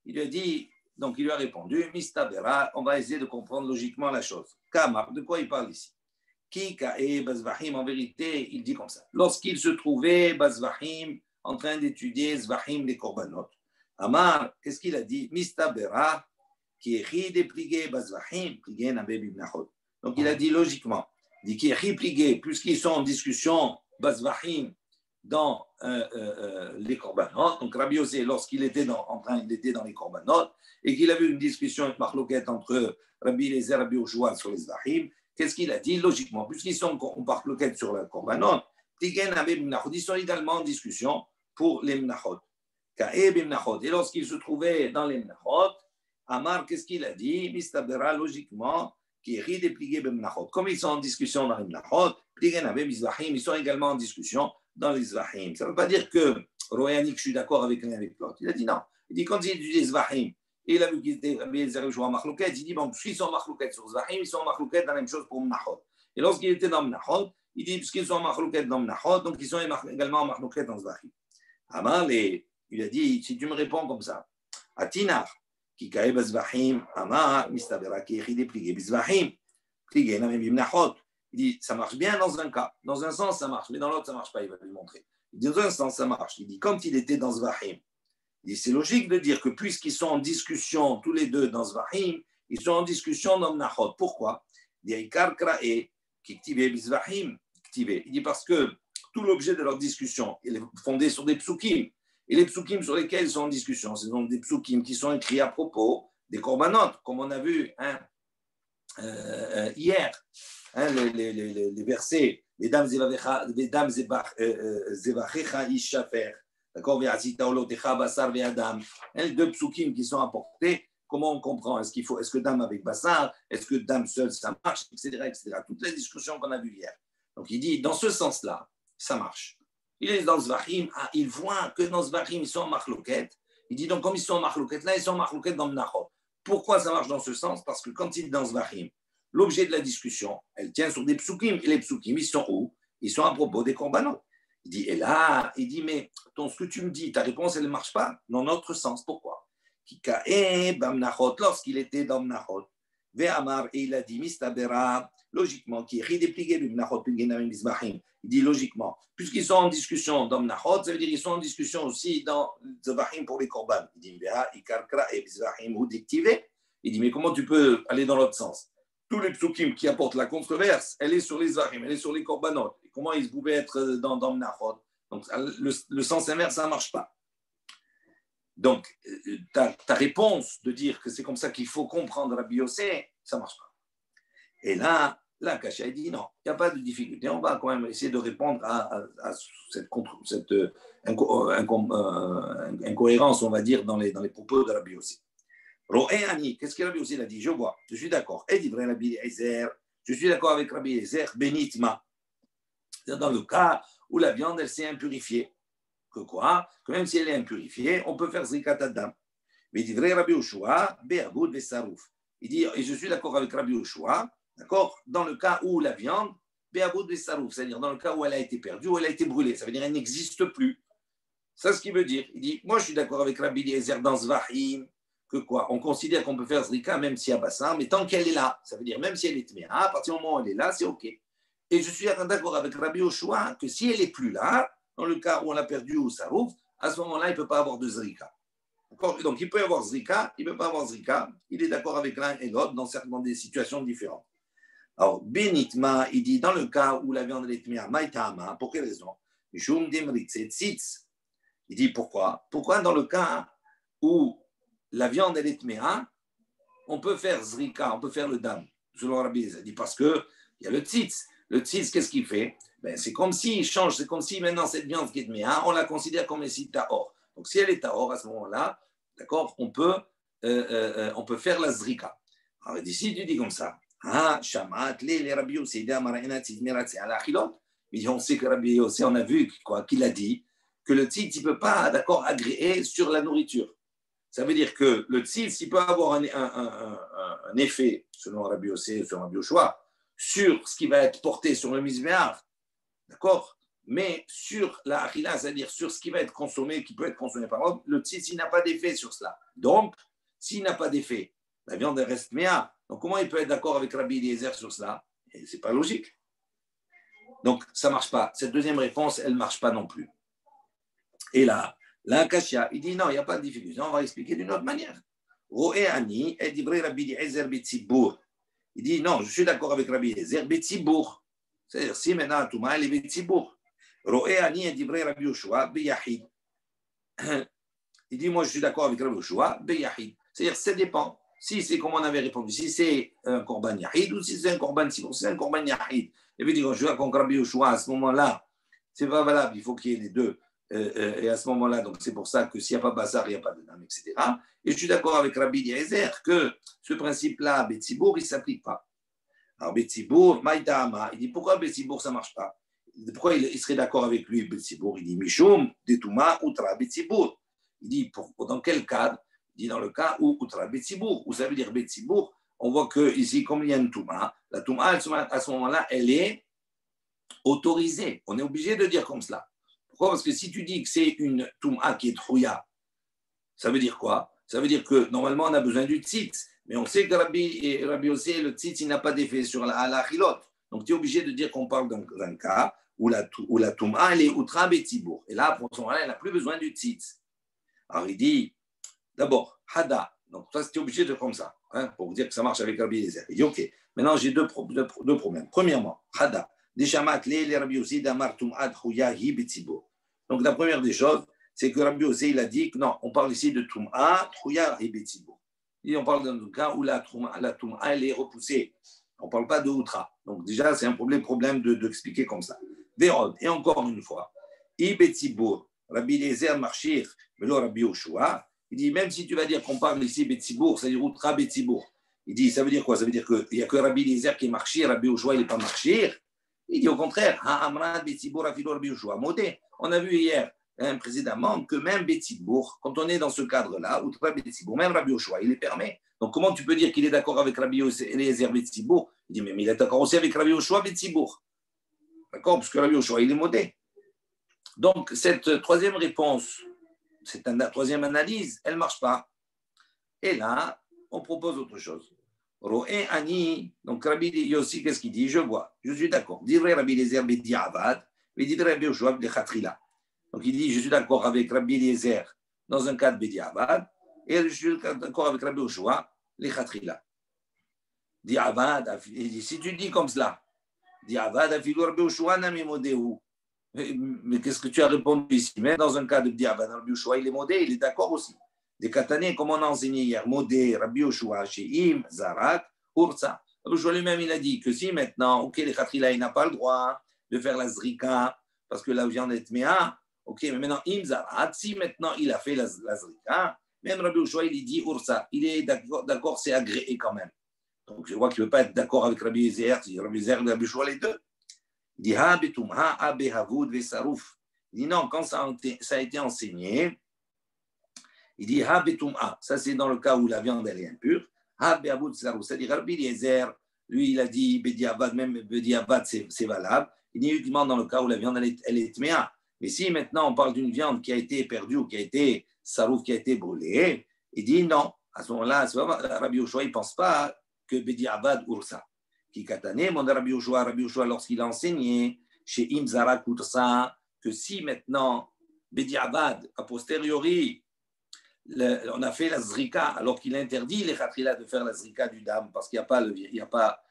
Speaker 1: lui a dit, donc il lui a répondu, Mistabera, on va essayer de comprendre logiquement la chose. Kamar, de quoi il parle ici? Ki ka'e Bazvahim, en vérité, il dit comme ça. Lorsqu'il se trouvait, Bazvahim, en train d'étudier Zvahim, les korbanot, Amar, qu'est-ce qu'il a dit? Mistabera, qui est ri déplié, Bazvahim, plié na bebi bnachot. Donc il a dit logiquement, dit qui est ri plié, puisqu'ils sont en discussion, Bazvahim, dans les korbanot. Donc Rabbi Yossi, lorsqu'il était dans les korbanot, et qu'il a vu une discussion, une marloquette entre Rabbi Eliezer et Rabbi Yoshua sur les Zvahim, qu'est-ce qu'il a dit? Logiquement, puisqu'ils sont en marloquette sur le korbanot, plié na bebi bnachot, ils sont également en discussion pour les mnachot. Et lorsqu'il se trouvait dans les Menachot, Amar, qu'est-ce qu'il a dit? Mistabera, logiquement, qui est déplié ben Menachot. Comme ils sont en discussion dans les Menachot, ils sont également en discussion dans les Zvahim. Ça ne veut pas dire que Royanik, je suis d'accord avec l'un avec l'autre. Il a dit non. Il dit quand il dit les Zvahim, et il a vu qu'ils étaient en Machlouket, il dit bon, puisqu'ils sont en Machlouket sur Zvahim, ils sont en Machlouket dans la même chose pour Menachot. Et lorsqu'il était dans Menachot, il dit puisqu'ils sont en Machlouket dans Menachot, donc ils sont également en Machlouket dans Zvahim. Amar, il a dit, si tu me réponds comme ça, Atinar, qui kae bazvahim, Amar, mistabera ki echide plié bazvahim, plié na même bimnachot. Il dit, ça marche bien dans un cas, dans un sens ça marche, mais dans l'autre ça marche pas, il va lui montrer. Il dit, dans un sens ça marche. Il dit, quand il était dans Zvahim, il dit, c'est logique de dire que puisqu'ils sont en discussion tous les deux dans Zvahim, ils sont en discussion dans Menachot. Pourquoi? Il dit, Ikar krae, ki ktive bizvahim, ktive. Il dit, parce que tout l'objet de leur discussion est fondé sur des psukim. Et les psukim sur lesquels ils sont en discussion, ce sont des psukim qui sont écrits à propos des korbanot, comme on a vu hier, les versets, les dames zevachecha ishafer, d'accord, ve'asita olotecha basar ve'adam, deux psukim qui sont apportés. Comment on comprend? Est-ce que dame avec basar, est-ce que dame seule ça marche, etc. Toutes les discussions qu'on a vues hier. Donc il dit, dans ce sens-là, ça marche. Il est dans Zvahim, il voit que dans Zvahim, ils sont en Machlouket. Il dit donc, comme ils sont en Machlouket, là, ils sont en Machlouket dans Menachot. Pourquoi ça marche dans ce sens? Parce que quand il est dans Zvahim, l'objet de la discussion, elle tient sur des psukim. Et les psukim, ils sont où? Ils sont à propos des korbanot. Il dit, et là, il dit, mais ce que tu me dis, ta réponse, elle ne marche pas dans notre sens. Pourquoi? Lorsqu'il était dans Menachot, Ve'amar, et il a dit, Mistabera, logiquement, qui est dépliqué le Menachot, il dit logiquement, puisqu'ils sont en discussion dans Menachot, ça veut dire qu'ils sont en discussion aussi dans Zvahim pour les Korban. Il dit, il dit, mais comment tu peux aller dans l'autre sens? Tous les psukim qui apportent la controverse, elle est sur les Zvahim, elle est sur les Korbanot. Et comment ils pouvaient être dans Menachot? Donc, le sens inverse, ça ne marche pas. Donc, ta réponse de dire que c'est comme ça qu'il faut comprendre Rabbi Yossé, ça ne marche pas. Et là, Kasha dit non, il n'y a pas de difficulté. On va quand même essayer de répondre à cette incohérence, on va dire, dans les propos de Rabbi Yossé. Roé Ani, qu'est-ce que Rabbi Yossé a dit? Je vois, je suis d'accord. Et dit Rabbi Eliezer, je suis d'accord avec Rabbi Eliezer, Benitma. C'est dans le cas où la viande, elle s'est impurifiée. Que quoi? Que même si elle est impurifiée, on peut faire Zrikat Adam. Mais il dit vrai Rabbi Yoshua, Be'aboud Vesarouf. Il dit, et je suis d'accord avec Rabbi Yoshua, d'accord, dans le cas où la viande, Be'aboud Vesarouf, c'est-à-dire dans le cas où elle a été perdue, où elle a été brûlée, ça veut dire qu'elle n'existe plus. C'est ce qu'il veut dire. Il dit, moi je suis d'accord avec Rabbi Eliezer dans Zvahim, que quoi? On considère qu'on peut faire Zrika même s'il y a Bassar, mais tant qu'elle est là, ça veut dire même si elle est tméa, à partir du moment où elle est là, c'est OK. Et je suis d'accord avec Rabbi Yoshua que si elle n'est plus là, dans le cas où on l'a perdu ou ça rouvre, à ce moment-là, il ne peut pas avoir de Zrika. Donc, il peut y avoir Zrika, il ne peut pas avoir Zrika. Il est d'accord avec l'un et l'autre dans des situations différentes. Alors, Benitma, il dit, dans le cas où la viande est tméa, maïtama, pour quelle raison? Il dit, pourquoi? Pourquoi dans le cas où la viande est tméa, on peut faire Zrika, on peut faire le dam, selon Rabbi Eliezer. Il dit, parce qu'il y a le tzitz. Le tzitz, qu'est-ce qu'il fait? C'est comme s'il change, c'est comme si maintenant cette viande qui est tméa, on la considère comme si tahor. Donc si elle est tahor, à ce moment-là, d'accord, on peut faire la zrika. Alors d'ici, tu dis comme ça, shamat les Rabbi Yossé, mais on sait que Rabbi Yossé, on a vu quoi, qu'il a dit que le tzitz, il ne peut pas, d'accord, agréer sur la nourriture. Ça veut dire que le tzitz, il peut avoir un effet, selon Rabbi Yossé, selon Rabbi Yoshua, sur ce qui va être porté sur le mizbeach, d'accord? Mais sur la achila, c'est-à-dire sur ce qui va être consommé, qui peut être consommé par l'homme, le tzitz, il n'a pas d'effet sur cela. Donc, s'il n'a pas d'effet, la viande reste méa. Donc, comment il peut être d'accord avec Rabbi Eliezer sur cela? Ce n'est pas logique. Donc, ça ne marche pas. Cette deuxième réponse, elle ne marche pas non plus. Et là, Kashia, il dit non, il n'y a pas de difficulté. On va expliquer d'une autre manière. Roé Ani, et dit Rabbi Eliezer Betzibour. Il dit non, je suis d'accord avec Rabbi Eliezer Betzibour. C'est-à-dire, si maintenant Touma, elle est Betzibour. Roé Ani, et dit Rabbi Yoshua Beyahid. Il dit moi, je suis d'accord avec Rabbi Yoshua Beyahid. C'est-à-dire, ça dépend. Si c'est comme on avait répondu, si c'est un korban yahid ou si c'est un korban sibour. Si c'est un korban yahid, et puis je suis d'accord avec Rabbi Yoshua à ce moment-là, c'est pas valable, il faut qu'il y ait les deux. Et à ce moment-là, donc c'est pour ça que s'il n'y a pas bazar, il n'y a pas de dame, etc. Et je suis d'accord avec Rabbi Eliezer que ce principe-là, Betzibour, il ne s'applique pas. Alors Betzibour, Maïdama, il dit pourquoi Betzibour, ça ne marche pas? Pourquoi il serait d'accord avec lui, Betzibour? Il dit Mishum, Detuma, Outra, Betzibour. Il dit dans quel cadre? Il dit dans le cas où Outra, Betzibour, où ça veut dire Betzibour, on voit que ici, comme il y a une Touma, la Touma, à ce moment-là, elle est autorisée. On est obligé de dire comme cela. Pourquoi? Parce que si tu dis que c'est une Touma qui est Trouya, ça veut dire quoi? Ça veut dire que normalement, on a besoin du tzitz. Mais on sait que Rabbi Yossé, le tzitz, il n'a pas d'effet sur la chilot. Donc, tu es obligé de dire qu'on parle d'un cas où la Touma, elle est Outra Betzibour. Et là, pour ce moment-là, elle n'a plus besoin du tzitz. Alors, il dit, d'abord, Hada. Donc, ça, c'était obligé de faire comme ça, pour vous dire que ça marche avec Rabbi Eliezer. Il dit, OK. Maintenant, j'ai deux problèmes. Premièrement, Hada. Les Rabbi Yossé d'Amar Tum'ad Chouyahi Betzibour. Donc, la première des choses, c'est que Rabbi Yossé, il a dit que non, on parle ici de Tum'a, Chouyahi Betzibour. Et on parle d'un cas où la Tum'a, elle est repoussée. On ne parle pas de Outra. Donc, déjà, c'est un problème d'expliquer comme ça. Vérod, et encore une fois, Betzibour, Rabbi Eliezer Marchir, mais là, Rabbi Yoshua, il dit, même si tu vas dire qu'on parle ici Betzibour, c'est-à-dire Outra Betzibour, il dit, ça veut dire quoi? Ça veut dire qu'il n'y a que Rabbi Eliezer qui est Marchir, Rabbi Yoshua, il n'est pas Marchir. Il dit au contraire, on a vu hier, précédemment, que même Betzibour, quand on est dans ce cadre-là, Outra Betzibour, même Rabbi Yoshua, il les permet. Donc comment tu peux dire qu'il est d'accord avec Rabbi Eliezer Betzibour? Il dit, mais il est d'accord aussi avec Rabbi Yoshua Betzibour. D'accord? Parce que Rabbi Yoshua, il est modé. Donc cette troisième réponse, cette troisième analyse, elle ne marche pas. Et là, on propose autre chose. Roé Ani, donc Rabbi Yossi, qu'est-ce qu'il dit? Je vois, je suis d'accord. Divrei Rabbi Eliezer Bediavad, mais divrei Rabbi Yoshua B'Chatrila. Donc il dit, je suis d'accord avec Rabbi Eliezer dans un cas de Bediavad, et je suis d'accord avec Rabbi Yoshua, les Chatrila. Diavad, si tu dis comme cela, Diavad, Afilou Rabbi Yoshua Nami Modéhu. Mais qu'est-ce que tu as répondu ici? Mais dans un cas de Diavad, Rabbi Yoshua, il est modé, il est d'accord aussi. Des Katané, comme on a enseigné hier, modé, Rabbi Yoshua, Sheim, Zarak, Ursa. Rabbi Yoshua lui-même, il a dit que si maintenant, ok, les Chatrila, il n'a pas le droit de faire la Zrika, parce que la viande est Tmea, ok, mais maintenant, Im Zarak, si maintenant il a fait la Zrika, même Rabbi Yoshua, il dit Ursa, il est d'accord, c'est agréé quand même. Donc je vois qu'il ne veut pas être d'accord avec Rabbi Yezer, Rabbi Yezer et Rabbi Yoshua, les deux. Il dit Ha betumha, ha behavud vesarouf. Il dit non, quand ça a été enseigné, il dit Ha betumha, ça c'est dans le cas où la viande elle est impure. Ha behavud vesarouf, c'est-à-dire Rabbi Yezer, lui il a dit Bediavad, même Bediavad c'est valable. Il dit uniquement dans le cas où la viande elle est tmea. Mais si maintenant on parle d'une viande qui a été perdue ou qui a été sarouf, qui a été brûlée, il dit non. À ce moment-là, Rabbi Yoshua il ne pense pas que Bediavad Ursa. Qui katane, mon Rabbi Yoshua, lorsqu'il a enseigné chez Imzara Ursa, que si maintenant, Bediavad, a posteriori, on a fait la Zrika, alors qu'il interdit les Khatrila de faire la Zrika du dam, parce qu'il n'y a pas,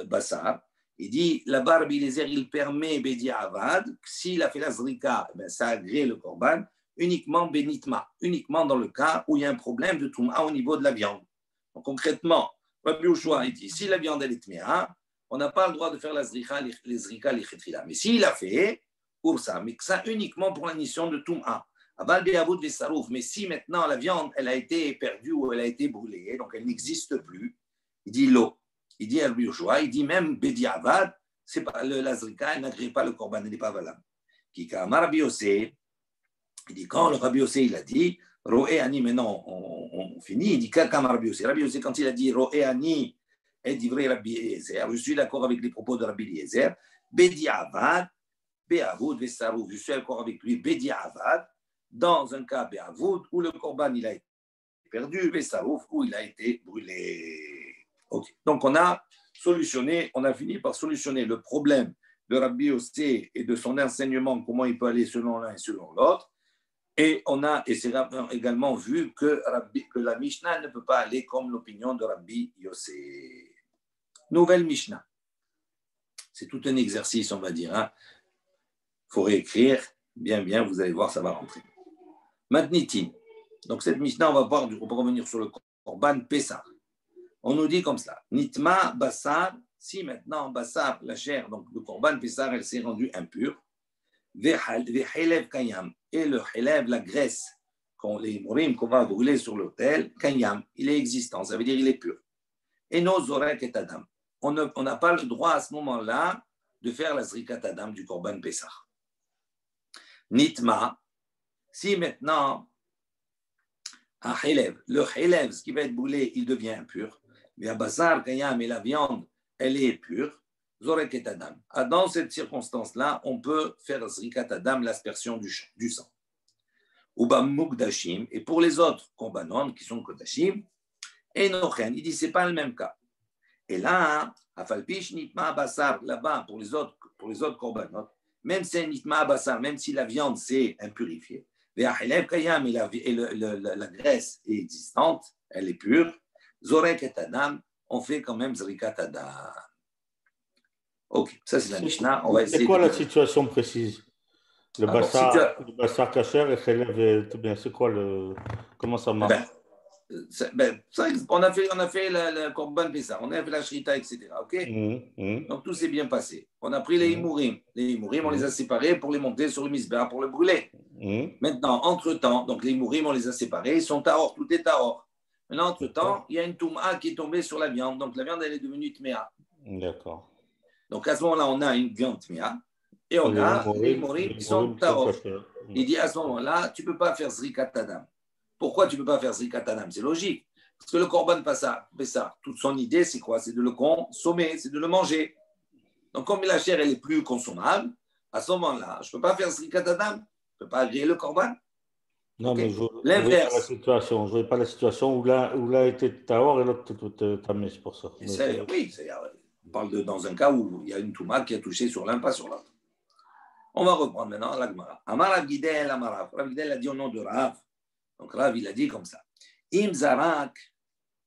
Speaker 1: Bassar, il dit, là-bas, Rabbi Eliezer, il permet Bediavad, s'il a fait la Zrika, ben, ça agrée le Korban, uniquement Benitma, uniquement dans le cas où il y a un problème de Touma au niveau de la viande. Donc concrètement, Rabbi Yoshua, il dit, si la viande est tmea, on n'a pas le droit de faire la zrika, les zrika, les chetrila. Mais s'il a fait, pour ça, mais que ça uniquement pour la mission de Toum'a. Mais si maintenant la viande, elle a été perdue ou elle a été brûlée, donc elle n'existe plus, il dit l'eau. Il dit à Rabbi Yoshua, il dit même Bediavad, c'est pas la zrika, elle n'agrée pas le korban, elle n'est pas valable. Kikama Rabbi Yossé, il dit quand le Rabbi Yossé, il a dit, Roé Ani, maintenant on finit, il dit comme Rabbi Yossé. Rabbi Yossé, quand il a dit Roé Ani et divrei Rabbi Eliezer, je suis d'accord avec les propos de Rabbi Eliezer, Bediavad, Be'avoud, Vesarouf, je suis d'accord avec lui, Bediavad, dans un cas Be'avoud, où le korban il a été perdu, Vesarouf, où il a été brûlé. Okay. Donc on a fini par solutionner le problème de Rabbi Yossé et de son enseignement, comment il peut aller selon l'un et selon l'autre. Et c'est également vu que la Mishnah ne peut pas aller comme l'opinion de Rabbi Yossé. Nouvelle Mishnah. C'est tout un exercice, on va dire. Hein. Faut réécrire. Bien, vous allez voir, ça va rentrer. Matnitin. Donc cette Mishnah, on va revenir sur le Korban Pessah. On nous dit comme cela. Nitma Bassar, si maintenant Bassar, la chair, donc le Korban Pessah, elle s'est rendue impure. Vehelev Kayam. Et le Helev, la graisse, les mourim qu'on va brûler sur l'autel, Kayam, il est existant, ça veut dire il est pur. Et nos Zorek et Adam. On n'a pas le droit à ce moment-là de faire la Zrikat Adam du Korban Pessah. Nitma, si maintenant, un Helev, le Helev, ce qui va être brûlé, il devient impur. Mais à Bassar, Kayam et la viande, elle est pure. Zorek et Adam. Dans cette circonstance-là, on peut faire Zrikat Adam, l'aspersion du sang. Uba Mukdashim, et pour les autres Korbanon qui sont Kodashim, et Nochen, il dit c'est pas le même cas. Et là, Afalpish Nitma Bassar, là-bas, pour les autres Korbanot, même si Nitma Bassar, même si la viande s'est impurifiée, Ve'achelev Kayam et la graisse est existante, elle est pure, Zorek et Adam, on fait quand même Zrikat Adam. Ok, ça c'est la Mishnah.
Speaker 3: C'est quoi la situation précise? Le bassar kasher et Chelev, tout bien. C'est quoi comment ça marche?
Speaker 1: On a fait le Korban Pessah, on a fait la Shrita, etc. Ok. Donc tout s'est bien passé. On a pris les Imourim. Les Imourim, on les a séparés pour les monter sur le Misbah, pour le brûler. Maintenant, entre-temps, donc les Imourim, on les a séparés, ils sont tahor, tout est tahor. Maintenant, entre-temps, il y a une Touma qui est tombée sur la viande. Donc la viande, elle est devenue Tmea.
Speaker 3: D'accord.
Speaker 1: Donc à ce moment-là, on a une viande Tmea. Et on a les Morim qui sont tahor. Il dit à ce moment-là, tu ne peux pas faire Zrikat Adam. Pourquoi tu ne peux pas faire Zrikat Adam? C'est logique. Parce que le Korban Pessah, toute son idée, c'est quoi? C'est de le consommer, c'est de le manger. Donc comme la chair, elle est plus consommable, à ce moment-là, je ne peux pas faire Zrikat Adam. Je ne peux pas agréer le Korban.
Speaker 3: Non,
Speaker 1: okay?
Speaker 3: mais je ne voyais pas la situation où l'un était Tahor et l'autre Tamé, c'est pour ça.
Speaker 1: Oui, on parle dans un cas où il y a une Touma qui a touché sur l'un, pas sur l'autre. On va reprendre maintenant l'Agmara. Amar Rav Gidel, Amarav. Rav Gidel a dit au nom de Rav. Donc Rav, il a dit comme ça. Im Zarak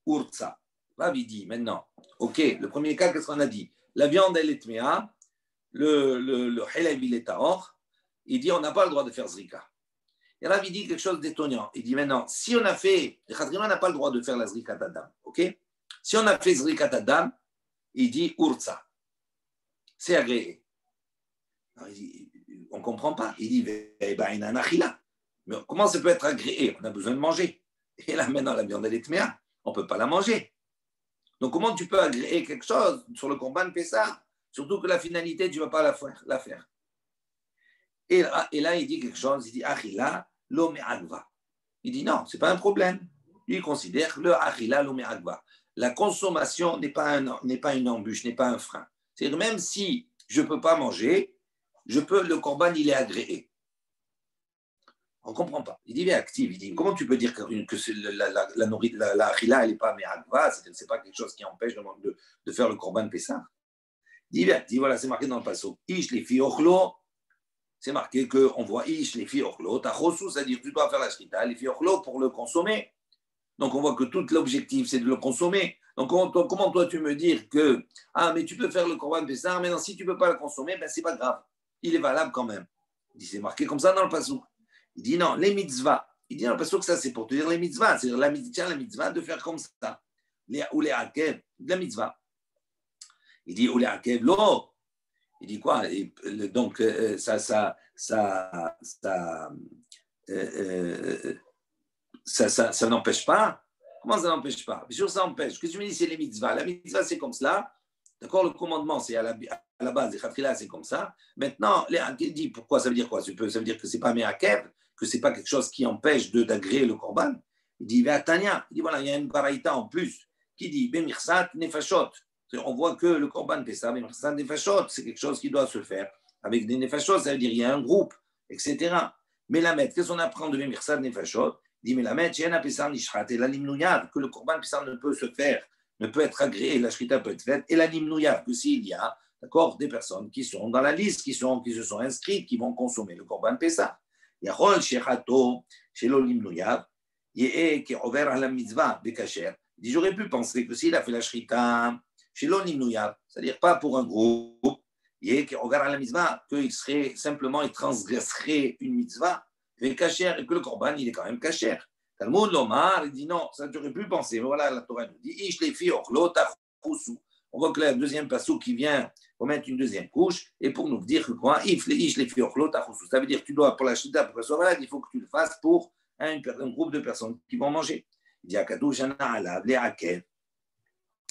Speaker 1: Urtsa. Rav, il dit maintenant, ok, le premier cas, qu'est-ce qu'on a dit? La viande, elle est tméa, le Helev, il est Tahor. Il dit, on n'a pas le droit de faire Zrika. Et Rav, il dit quelque chose d'étonnant. Il dit maintenant, si on a fait, le Khadrima n'a pas le droit de faire la Zrikat Adam, ok? Si on a fait Zrikat Adam, il dit Urtsa. C'est agréé. Alors, il dit, on ne comprend pas. Il dit, eh ben, il a un achila. Mais comment ça peut être agréé? On a besoin de manger. Et là, maintenant, la viande, elle est tméa. On ne peut pas la manger. Donc, comment tu peux agréer quelque chose sur le Korban Pessah? Surtout que la finalité, tu ne vas pas la faire. Et là, il dit quelque chose, il dit Achila, lo me'agva. Il dit non, ce n'est pas un problème. Lui, il considère le Achila, lo me'agva. La consommation n'est pas une embûche, n'est pas un frein. C'est-à-dire, même si je ne peux pas manger, le korban, il est agréé. On ne comprend pas. Il dit, il est actif. Il dit, comment tu peux dire que la Achila, elle n'est pas me'agva, ce n'est pas quelque chose qui empêche de faire le korban Pessah. Il dit, voilà, c'est marqué dans le passo. Ish les fi ochlo. C'est marqué qu'on voit Ish, les filles ochlo, tachosu, c'est-à-dire que tu dois faire la shrita, les filles ochlo pour le consommer. Donc on voit que tout l'objectif, c'est de le consommer. Donc comment toi tu me dire que, mais tu peux faire le korban pessah, mais non, si tu ne peux pas le consommer, ben c'est pas grave. Il est valable quand même. Il dit, c'est marqué comme ça dans le passouk. Il dit non, les mitzvahs. Il dit dans le passouk, ça c'est pour te dire les mitzvahs. C'est-à-dire la mitzvah de faire comme ça. Ou les akev, de la mitzvah. Il dit, ou les akev, l'eau. Il dit quoi? Donc, ça n'empêche pas. Comment ça n'empêche pas? Bien sûr, ça empêche. Ce que tu me dis, c'est les mitzvahs. La mitzvah, c'est comme cela. D'accord? Le commandement, c'est à la base. Les khatrila, c'est comme ça. Maintenant, il dit pourquoi? Ça veut dire quoi? Ça veut dire que ce n'est pas me'akev, que ce n'est pas quelque chose qui empêche d'agréer le korban. Il dit, Tanya. Il dit, voilà, il y a une baraïta en plus qui dit, Bemirsat nefashot. On voit que le korban Pessah, c'est quelque chose qui doit se faire avec des nefashot, ça veut dire qu'il y a un groupe, etc. Mais la mettre, qu'est-ce qu'on apprend de Mirsad nefashot? Il dit, mais la mettre, et la limnouyav, que le korban Pessah ne peut se faire, ne peut être agréé, la shrita peut être faite, et la limnouyav, que s'il y a, d'accord, des personnes qui sont dans la liste, qui se sont inscrites, qui vont consommer le korban Pessah. Yachol shechato, shelo limnouyav, yeh qui over à la mitzvah bekacher. Il dit, j'aurais pu penser que s'il a fait la shrita, c'est-à-dire pas pour un groupe, et qu'on regarde à la mitzvah, qu'il serait simplement, il transgresserait une mitzvah, et que le korban, il est quand même kasher. Talmud Lomar, il dit non, ça tu aurais pu penser, mais voilà, la Torah nous dit, Ish les filles, on voit que la deuxième passou qui vient, on met une deuxième couche, et pour nous dire que quoi, Ish les filles, ça veut dire que tu dois, pour la chita, pour qu'elle soit malade, il faut que tu le fasses pour un groupe de personnes qui vont manger. Il dit, Akadou, Shana, Alav, les Akev.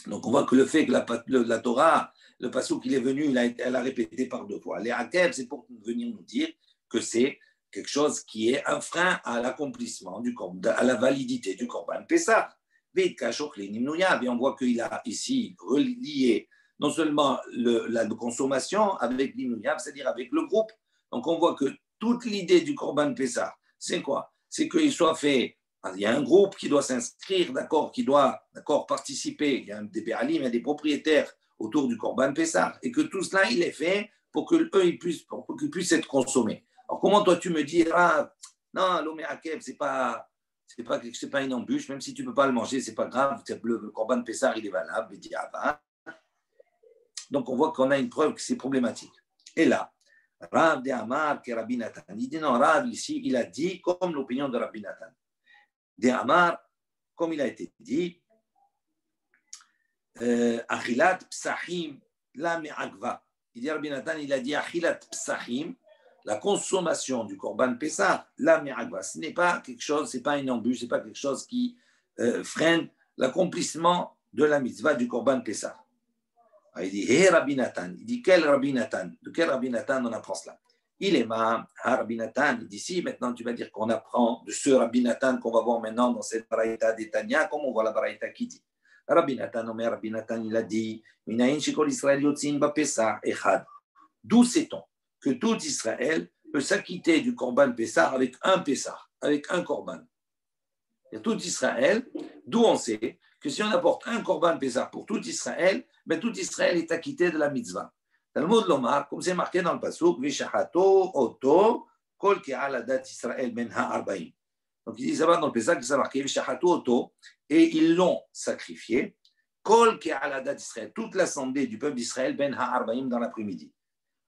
Speaker 1: Donc, on voit que le fait que la Torah, le passage qu'il est venu, elle a répété par deux fois. Les Akev, c'est pour venir nous dire que c'est quelque chose qui est un frein à l'accomplissement du korban, à la validité du korban Pessah. Et on voit qu'il a ici relié non seulement la consommation avec l'imnouyav, c'est-à-dire avec le groupe. Donc, on voit que toute l'idée du korban Pessah, c'est quoi? C'est qu'il soit fait. Il y a un groupe qui doit s'inscrire, d'accord, qui doit participer. Il y a des béalim, il y a des propriétaires autour du korban Pessah, et que tout cela, il est fait pour qu'ils puissent être consommés. Alors, comment toi, tu me dis, non, l'omé akev, c'est pas une embûche, même si tu ne peux pas le manger, c'est pas grave, le korban Pessah, il est valable, et dit, donc, on voit qu'on a une preuve que c'est problématique. Et là, Rav de Amar, qui est Rabbi Nathan, il dit, non, Rav, ici, il a dit comme l'opinion de Rabbi Nathan. De Amar, comme il a été dit, Achilat Psachim la me'agva. Il dit Rabbi Nathan, il a dit Achilat Psachim, la consommation du korban Pessah, la me'agva. Ce n'est pas quelque chose, ce n'est pas une embûche, ce n'est pas quelque chose qui freine l'accomplissement de la mitzvah du korban Pessah. Il dit Hé Rabbi Nathan, il dit quel Rabbi Nathan? De quel Rabbi Nathan on apprend cela? Il est ma Rabbi Nathan, il dit si, maintenant tu vas dire qu'on apprend de ce Rabbi Nathan qu'on va voir maintenant dans cette baraïta d'Etania, comme on voit la baraïta qui dit. Rabbi Nathan, il a dit, d'où sait-on que tout Israël peut s'acquitter du korban Pessah avec un Pessah? avec un korban. Et tout Israël, d'où on sait que si on apporte un korban Pessah pour tout Israël, ben tout Israël est acquitté de la mitzvah. Talmud Lomar, comme c'est marqué dans le pasuk, Vishahato Oto Kol Ke'al Adat Israël Ben Ha'arbaim. Donc il dit ça va dans le Pessah qui s'est marqué Vishahato Oto, et ils l'ont sacrifié. Kol Ke'al Adat Israël, toute l'assemblée du peuple d'Israël Ben Ha'arbaim dans l'après-midi.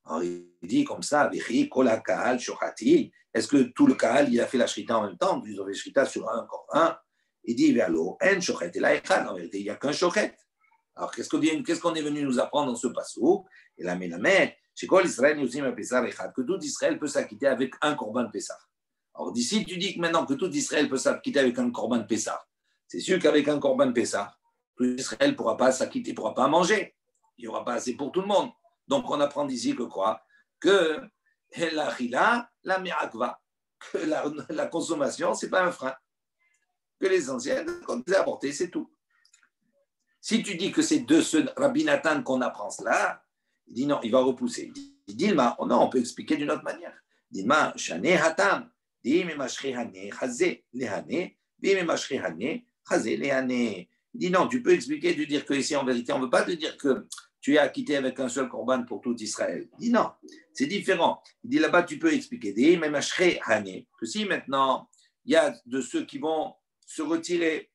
Speaker 1: Alors il dit comme ça, Vichi Kol HaKaal Shochati. Est-ce que tout le Kaal, il a fait la shrita en même temps? Ils ont fait la shrita sur un korban. Il dit, vers l'eau, en shochet et la echad. En vérité, il n'y a qu'un shochet. Alors, qu'est-ce qu'on est venu nous apprendre dans ce passage? Et la mélamède, chez quoi l'Israël nous dit, que tout Israël peut s'acquitter avec un korban Pessah. Alors, d'ici, tu dis que maintenant que tout Israël peut s'acquitter avec un korban Pessah, c'est sûr qu'avec un korban Pessah, tout Israël ne pourra pas s'acquitter, ne pourra pas manger. Il n'y aura pas assez pour tout le monde. Donc, on apprend d'ici que quoi? Que la chila, la mi'akva, que la consommation, ce n'est pas un frein. Que l'essentiel, qu'on les a apporté, c'est tout. Si tu dis que c'est de ce Rabbi Nathan qu'on apprend cela, il dit non, il va repousser. Il dit, non, on peut expliquer d'une autre manière. Dilma, shane hatam, dime mashri hane, chazé, lehane, dime mashri hane, chazé, lehane. Il dit non, tu peux expliquer, tu dire que ici, en vérité, on ne veut pas te dire que tu es acquitté avec un seul korban pour tout Israël. Il dit non, c'est différent. Il dit là-bas, tu peux expliquer, dime mashri hane, que si maintenant, il y a de ceux qui vont se retirer.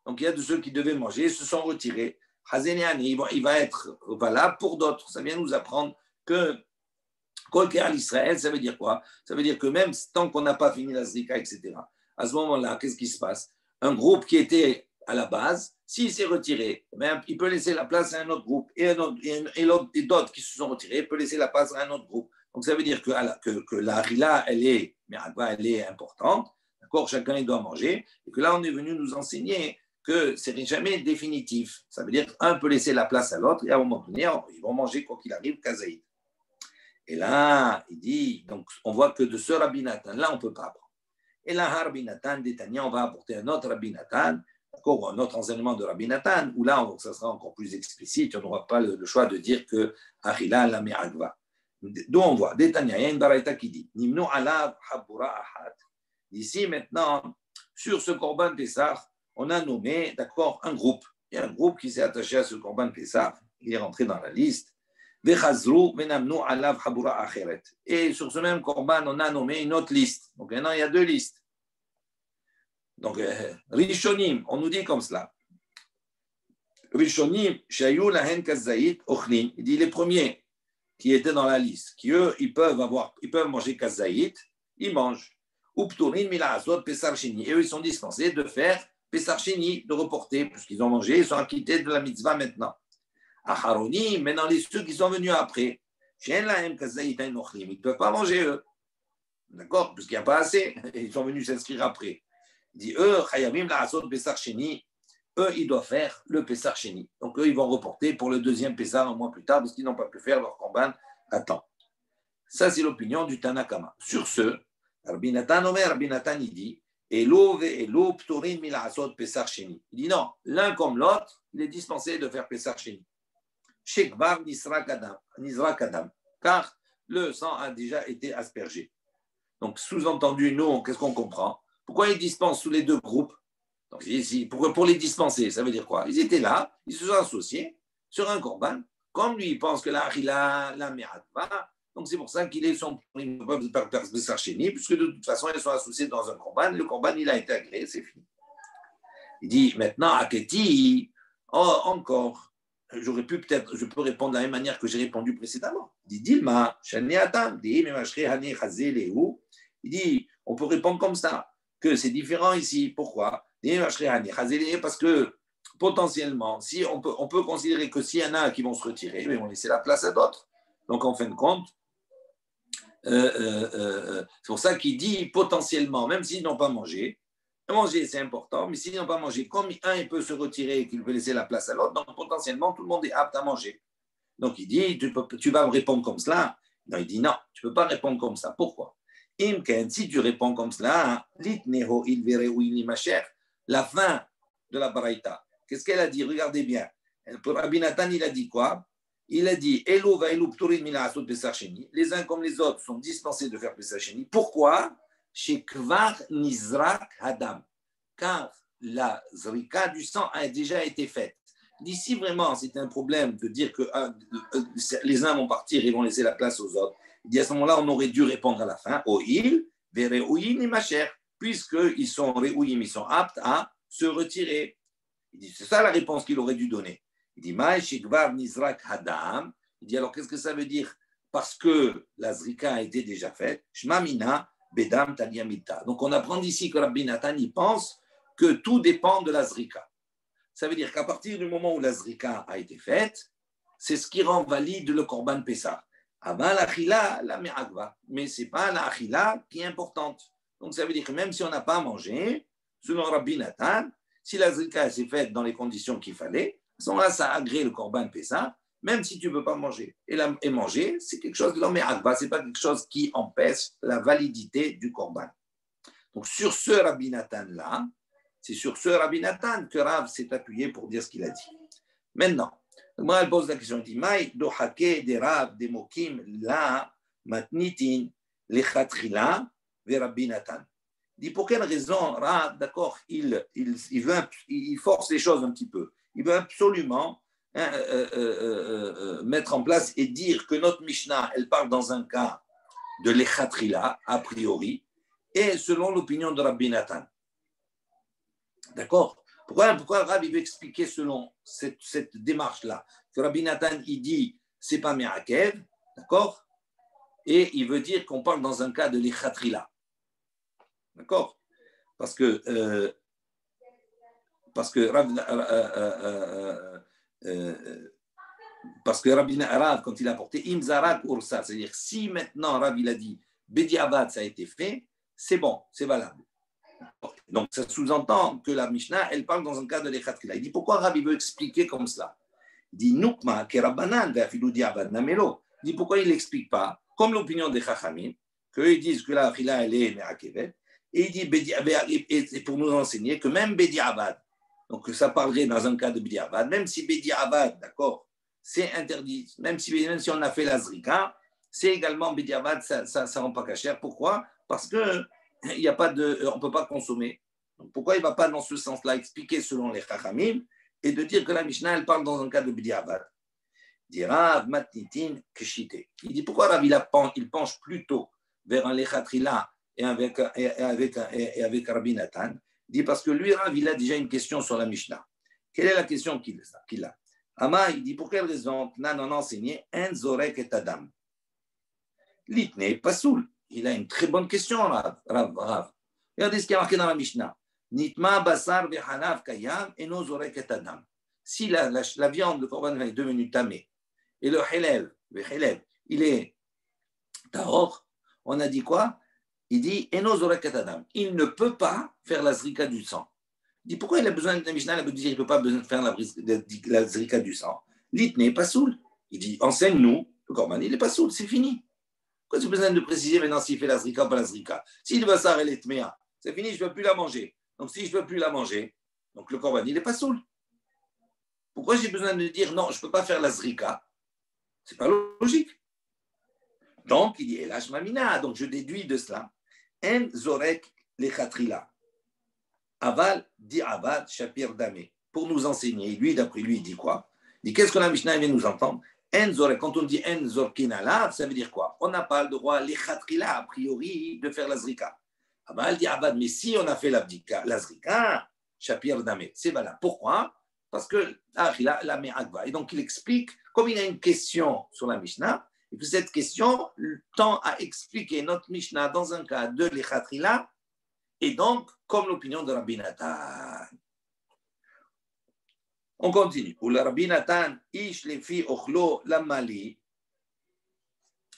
Speaker 1: Donc, il y a de ceux qui devaient manger, se sont retirés. Il va être valable pour d'autres. Ça vient nous apprendre que Kol Ke'al Israël, ça veut dire quoi? Ça veut dire que même tant qu'on n'a pas fini la zrika, etc., à ce moment-là, qu'est-ce qui se passe? Un groupe qui était à la base, s'il s'est retiré, même, il peut laisser la place à un autre groupe et d'autres qui se sont retirés peuvent laisser la place à un autre groupe. Donc, ça veut dire que la harila, elle est importante. D'accord, chacun il doit manger, et que là on est venu nous enseigner que ce n'est jamais définitif. Ça veut dire qu'un peut laisser la place à l'autre, et à un moment donné, ils vont manger quoi qu'il arrive, kazaïd. Et là, il dit, donc on voit que de ce Rabbi Nathan, là on ne peut pas apprendre. Et là, Rabbi Nathan, d'Etania, on va apporter un autre Rabbi Nathan, d'accord, un autre enseignement de Rabbi Nathan, où là, ça sera encore plus explicite, on n'aura pas le choix de dire que Achila la me'agva. D'où on voit, d'Etania, il y a une baraita qui dit, Nimnu alav habura ahat. Ici, maintenant, sur ce Korban Pessah, on a nommé, d'accord, un groupe. Il y a un groupe qui s'est attaché à ce Korban Pessah. Il est rentré dans la liste. Et sur ce même Korban, on a nommé une autre liste. Donc maintenant, il y a deux listes. Donc, Rishonim, on nous dit comme cela. Rishonim, Shayu Lahen Kazayit Ochlim. Il dit les premiers qui étaient dans la liste, qui eux, ils peuvent manger Kazayit, ils mangent. Et eux, ils sont dispensés de faire Pesach Sheni, de reporter, puisqu'ils ont mangé, ils sont acquittés de la mitzvah maintenant. Acharonim, maintenant ceux qui sont venus après, ils ne peuvent pas manger eux. D'accord? Puisqu'il n'y a pas assez, ils sont venus s'inscrire après. Il dit, eux, ils doivent faire le Pesach Sheni. Donc eux, ils vont reporter pour le deuxième Pesach un mois plus tard, parce qu'ils n'ont pas pu faire leur korban à temps. Ça, c'est l'opinion du Tanakama. Sur ce, Rabbi Nathan, il dit, il dit non, l'un comme l'autre, il est dispensé de faire Pesach Sheni. Shekvar Nisra Kadam, car le sang a déjà été aspergé. Donc, sous-entendu, nous, qu'est-ce qu'on comprend? Pourquoi ils dispensent sous les deux groupes? Donc, pour les dispenser, ça veut dire quoi? Ils étaient là, ils se sont associés sur un korban. Comme lui, il pense que la harila, la me'atva, donc c'est pour ça qu'il est son Pesach Sheni, puisque de toute façon, ils sont associés dans un korban. Le korban, il a été agréé, c'est fini. Il dit maintenant, Aketi, encore, je peux répondre de la même manière que j'ai répondu précédemment. Il dit, Dilma, Shaneatam, il dit, on peut répondre comme ça, que c'est différent ici. Pourquoi? Parce que potentiellement, si on peut considérer que s'il y en a qui vont se retirer, ils vont laisser la place à d'autres. Donc, en fin de compte, c'est pour ça qu'il dit potentiellement, même s'ils n'ont pas mangé, manger c'est important, mais s'ils n'ont pas mangé, comme un il peut se retirer et qu'il peut laisser la place à l'autre, donc potentiellement tout le monde est apte à manger. Donc il dit, tu vas me répondre comme cela. Non, il dit non, tu ne peux pas répondre comme ça. Pourquoi? Si tu réponds comme cela, la fin de la baraita, qu'est-ce qu'elle a dit? Regardez bien. Rabbi Nathan, il a dit quoi? Il a dit, les uns comme les autres sont dispensés de faire Pesach Sheni. Pourquoi? chez Kvar Nizrak Hadam, car la zrika du sang a déjà été faite. D'ici vraiment, c'est un problème de dire que les uns vont partir et vont laisser la place aux autres. Il dit à ce moment-là, on aurait dû répondre à la fin, Oil, Vereouim et Macher, puisqu'ils sont réouim, ils sont aptes à se retirer. Il dit, c'est ça la réponse qu'il aurait dû donner. Il dit, Maï Shekvar Nizrak Hadam. Il dit, alors qu'est-ce que ça veut dire? Parce que la zrika a été déjà faite. Shmamina Bedam Taliamita. Donc on apprend d'ici que Rabbi Nathan il pense que tout dépend de la zrika. Ça veut dire qu'à partir du moment où la zrika a été faite, c'est ce qui rend valide le korban Pessah. Avant l'achila, la me'agva. Mais ce n'est pas l'achila qui est importante. Donc ça veut dire que même si on n'a pas mangé, selon Rabbi Nathan, si la zrika s'est faite dans les conditions qu'il fallait, à ce moment-là, ça agrée le korban Pessah, même si tu ne peux pas manger. Et manger, c'est quelque chose de l'oméagva, ce n'est pas quelque chose qui empêche la validité du korban. Donc sur ce Rabbi Nathan-là, c'est sur ce Rabbi Nathan que Rav s'est appuyé pour dire ce qu'il a dit. Maintenant, moi, elle pose la question, elle dit, Maï dohake de Rav de Mokim la matnitin lechatrila ve Rabbi Nathan. Il dit, pour quelle raison Rav, d'accord, il force les choses un petit peu. Il veut absolument mettre en place et dire que notre Mishnah, elle parle dans un cas de lechatrila, a priori, et selon l'opinion de Rabbi Nathan. D'accord? Pourquoi Rabbi veut expliquer selon cette démarche-là? Que Rabbi Nathan, il dit, c'est pas Me'akev, d'accord? Et il veut dire qu'on parle dans un cas de l'Echatrila. D'accord? Parce que Rabbi Rav, quand il a porté Imzarak Ursa, c'est-à-dire si maintenant Rav il a dit Bediavad, ça a été fait, c'est bon, c'est valable. Donc, ça sous-entend que la Mishnah, elle parle dans un cas de l'Echatrila. Il dit, pourquoi Rabbi veut expliquer comme cela? Il dit, Nukma, Kerabanan, Ve'afilu Diavad, Namelo. Il dit, pourquoi il n'explique pas, comme l'opinion des Chachamim, qu'eux disent que la Achila, elle est Me'akevet, et il dit, et pour nous enseigner que même Bediavad, donc que ça parlerait dans un cas de Bediavad, même si Bediavad, d'accord, c'est interdit, même si on a fait la Zrika, c'est également Bediavad, ça ne rend pas cachère. Pourquoi? Parce que on ne peut pas consommer. Donc pourquoi il ne va pas dans ce sens-là expliquer selon les Chachamim et de dire que la Mishnah, elle parle dans un cas de B'diavad? Il dit Rav Matnitin Keshite. Il dit pourquoi Rav il penche plutôt vers un Lechatrila et avec Rabbi Nathan? Il dit parce que lui, Rav, il a déjà une question sur la Mishnah. Quelle est la question qu'il a? Ama, il dit pour quelle raison Knan en enseigné En Zorek et Adam? Litne Pasoul. Il a une très bonne question, Rav. Regardez ce qui est marqué dans la Mishnah. Nitma basar v'hanav kayam eno zorek et adam. Si la viande, le korban est devenu tamé, et le helev, il est tahor, on a dit quoi? Il dit eno zorek et adam. Il ne peut pas faire la zrika du sang. Il dit pourquoi il a besoin de la Mishnah? Il veut dire qu'il ne peut pas besoin de faire la zrika du sang. L'itne pas soul. Il dit enseigne-nous, le korban, il n'est pas soul, c'est fini. Pourquoi tu as besoin de préciser maintenant s'il fait la zrika ou pas la zrika? Si le basar elle est tméa, c'est fini, je ne veux plus la manger. Donc si je ne veux plus la manger, donc le korban il n'est pas soul. Pourquoi j'ai besoin de dire non, je ne peux pas faire la zrika? Ce n'est pas logique. Donc il dit elash mamina, donc je déduis de cela. En zorek lechatrila. Aval di avad shapir damé. Pour nous enseigner, lui d'après lui il dit quoi? Il dit qu'est-ce que la Mishnah vient nous entendre? Quand on dit en zorkin alav, ça veut dire quoi? On n'a pas le droit, l'echatrila, a priori, de faire la zrika. Elle dit abad, mais si on a fait la zrika, shapir damé, c'est valable. Pourquoi? Parce que la me'agva. Et donc il explique, comme il a une question sur la Mishnah, et que cette question tend à expliquer notre Mishnah dans un cas de l'echatrila, et donc comme l'opinion de Rabbi Nathan. On continue. Ou le Rabbi Nathan, ish lefi ochlo lamali.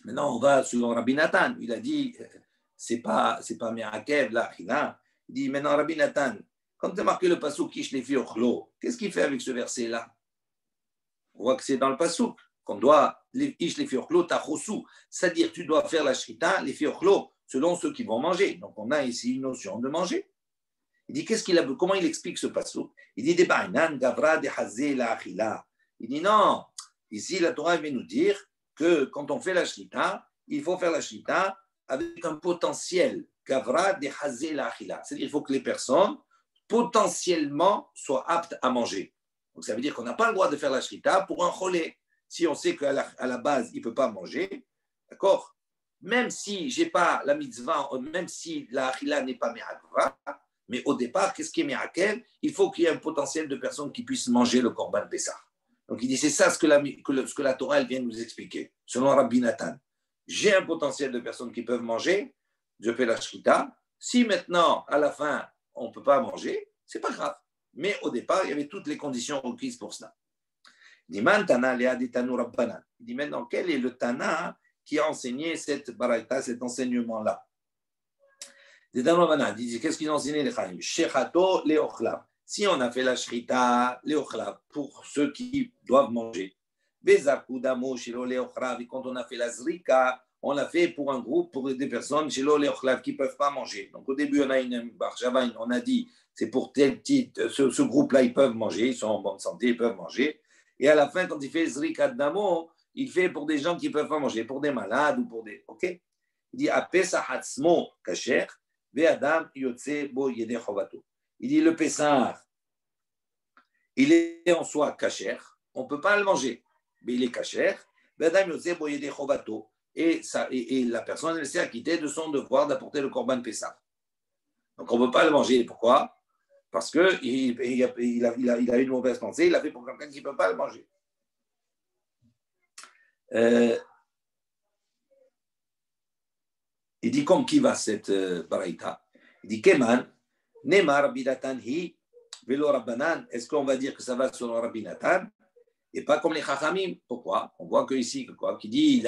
Speaker 1: Maintenant, on va selon Rabbi Nathan. Il a dit, c'est pas me'akev la china. Il dit, maintenant, Rabbi Nathan, quand tu as marqué le pasuk ish lefi ochlo, qu'est-ce qu'il fait avec ce verset-là? On voit que c'est dans le pasuk qu'on doit ish lefi ochlo tachosu, c'est-à-dire tu dois faire la shrita lefi ochlo selon ceux qui vont manger. Donc, on a ici une notion de manger. Il dit, comment il explique ce pasuk? Il dit, il dit, non, ici la Torah vient nous dire que quand on fait la shrita, il faut faire la shrita avec un potentiel Gavra de Hazé la Achila. C'est-à-dire qu'il faut que les personnes potentiellement soient aptes à manger. Donc ça veut dire qu'on n'a pas le droit de faire la shrita pour un cholé. Si on sait qu'à la base, il ne peut pas manger, d'accord? Même si je n'ai pas la mitzvah, même si la achila n'est pas me'akva, mais au départ, qu'est-ce qui est me'akel? Il faut qu'il y ait un potentiel de personnes qui puissent manger le korban Pessah. Donc il dit, c'est ça ce que la Torah elle vient nous expliquer, selon Rabbi Nathan. J'ai un potentiel de personnes qui peuvent manger, je fais la shrita. Si maintenant, à la fin, on ne peut pas manger, ce n'est pas grave. Mais au départ, il y avait toutes les conditions requises pour cela. Il dit maintenant, quel est le Tana qui a enseigné cette baraita, cet enseignement-là? Il dit, qu'est-ce qu'ils ont enseigné les Chaim? Shechato leochlav. Si on a fait la shrita, leochlav, pour ceux qui doivent manger. Bezakudamo shelo leochlav. Et quand on a fait la zrika, on l'a fait pour un groupe, pour des personnes shelo leochlav qui ne peuvent pas manger. Donc au début, on a on a dit, c'est pour tel titre, ce groupe-là, ils peuvent manger, ils sont en bonne santé, ils peuvent manger. Et à la fin, quand il fait zrika damo, il fait pour des gens qui ne peuvent pas manger, pour des malades ou pour des. Ok? Il dit Apesa hatzmo kasher, ve'adam yotze bo yede chovato. Il dit le Pessah, il est en soi kasher, on ne peut pas le manger, mais il est kasher, ve'adam yotze bo yede chovato. Et la personne, elle s'est acquittée de son devoir d'apporter le korban Pessah. Donc on ne peut pas le manger. Pourquoi? Parce qu'il a eu une mauvaise pensée, il l'a fait pour quelqu'un qui ne peut pas le manger. Il dit comme qui va cette baraita? Il dit Keman, Nemar Rabbi Natan hi, Velo Rabbanan. Est-ce qu'on va dire que ça va sur Rabbi Natan et pas comme les Chachamim? Pourquoi? On voit que ici, qui dit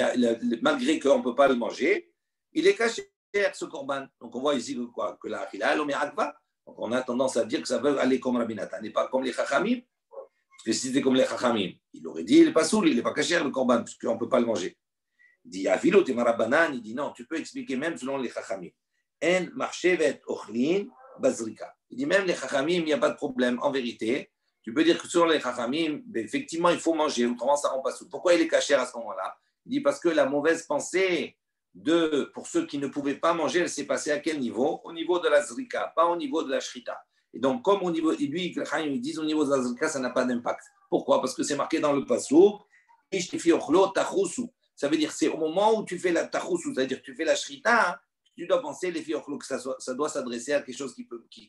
Speaker 1: malgré qu'on ne peut pas le manger, il est caché ce korban. Donc on voit ici que la achila, l'omer akva. Donc on a tendance à dire que ça veut aller comme Rabbi Natan et pas comme les Chachamim. Parce que si c'était comme les Chachamim, il aurait dit il n'est pas soul, il n'est pas caché le korban, parce qu'on ne peut pas le manger. Il dit Afilo Temarabanan, il dit non, tu peux expliquer même selon les Chachamim. En marchevet ochlin bazrika. Il dit même les Chachamim, il n'y a pas de problème. En vérité, tu peux dire que selon les Chachamim, effectivement, il faut manger, autrement ça ne rend pas soul. Pourquoi il est caché à ce moment-là? Il dit parce que la mauvaise pensée pour ceux qui ne pouvaient pas manger, elle s'est passée à quel niveau? Au niveau de la zrika, pas au niveau de la shrita. Et donc, comme au niveau, lui, les Chachamim ils disent au niveau de la zrika, ça n'a pas d'impact. Pourquoi? Parce que c'est marqué dans le passouk, ishtifi ochlo tachusu. Ça veut dire c'est au moment où tu fais la tachousou, c'est-à-dire que tu fais la shrita, tu dois penser les filles que ça doit s'adresser à quelque chose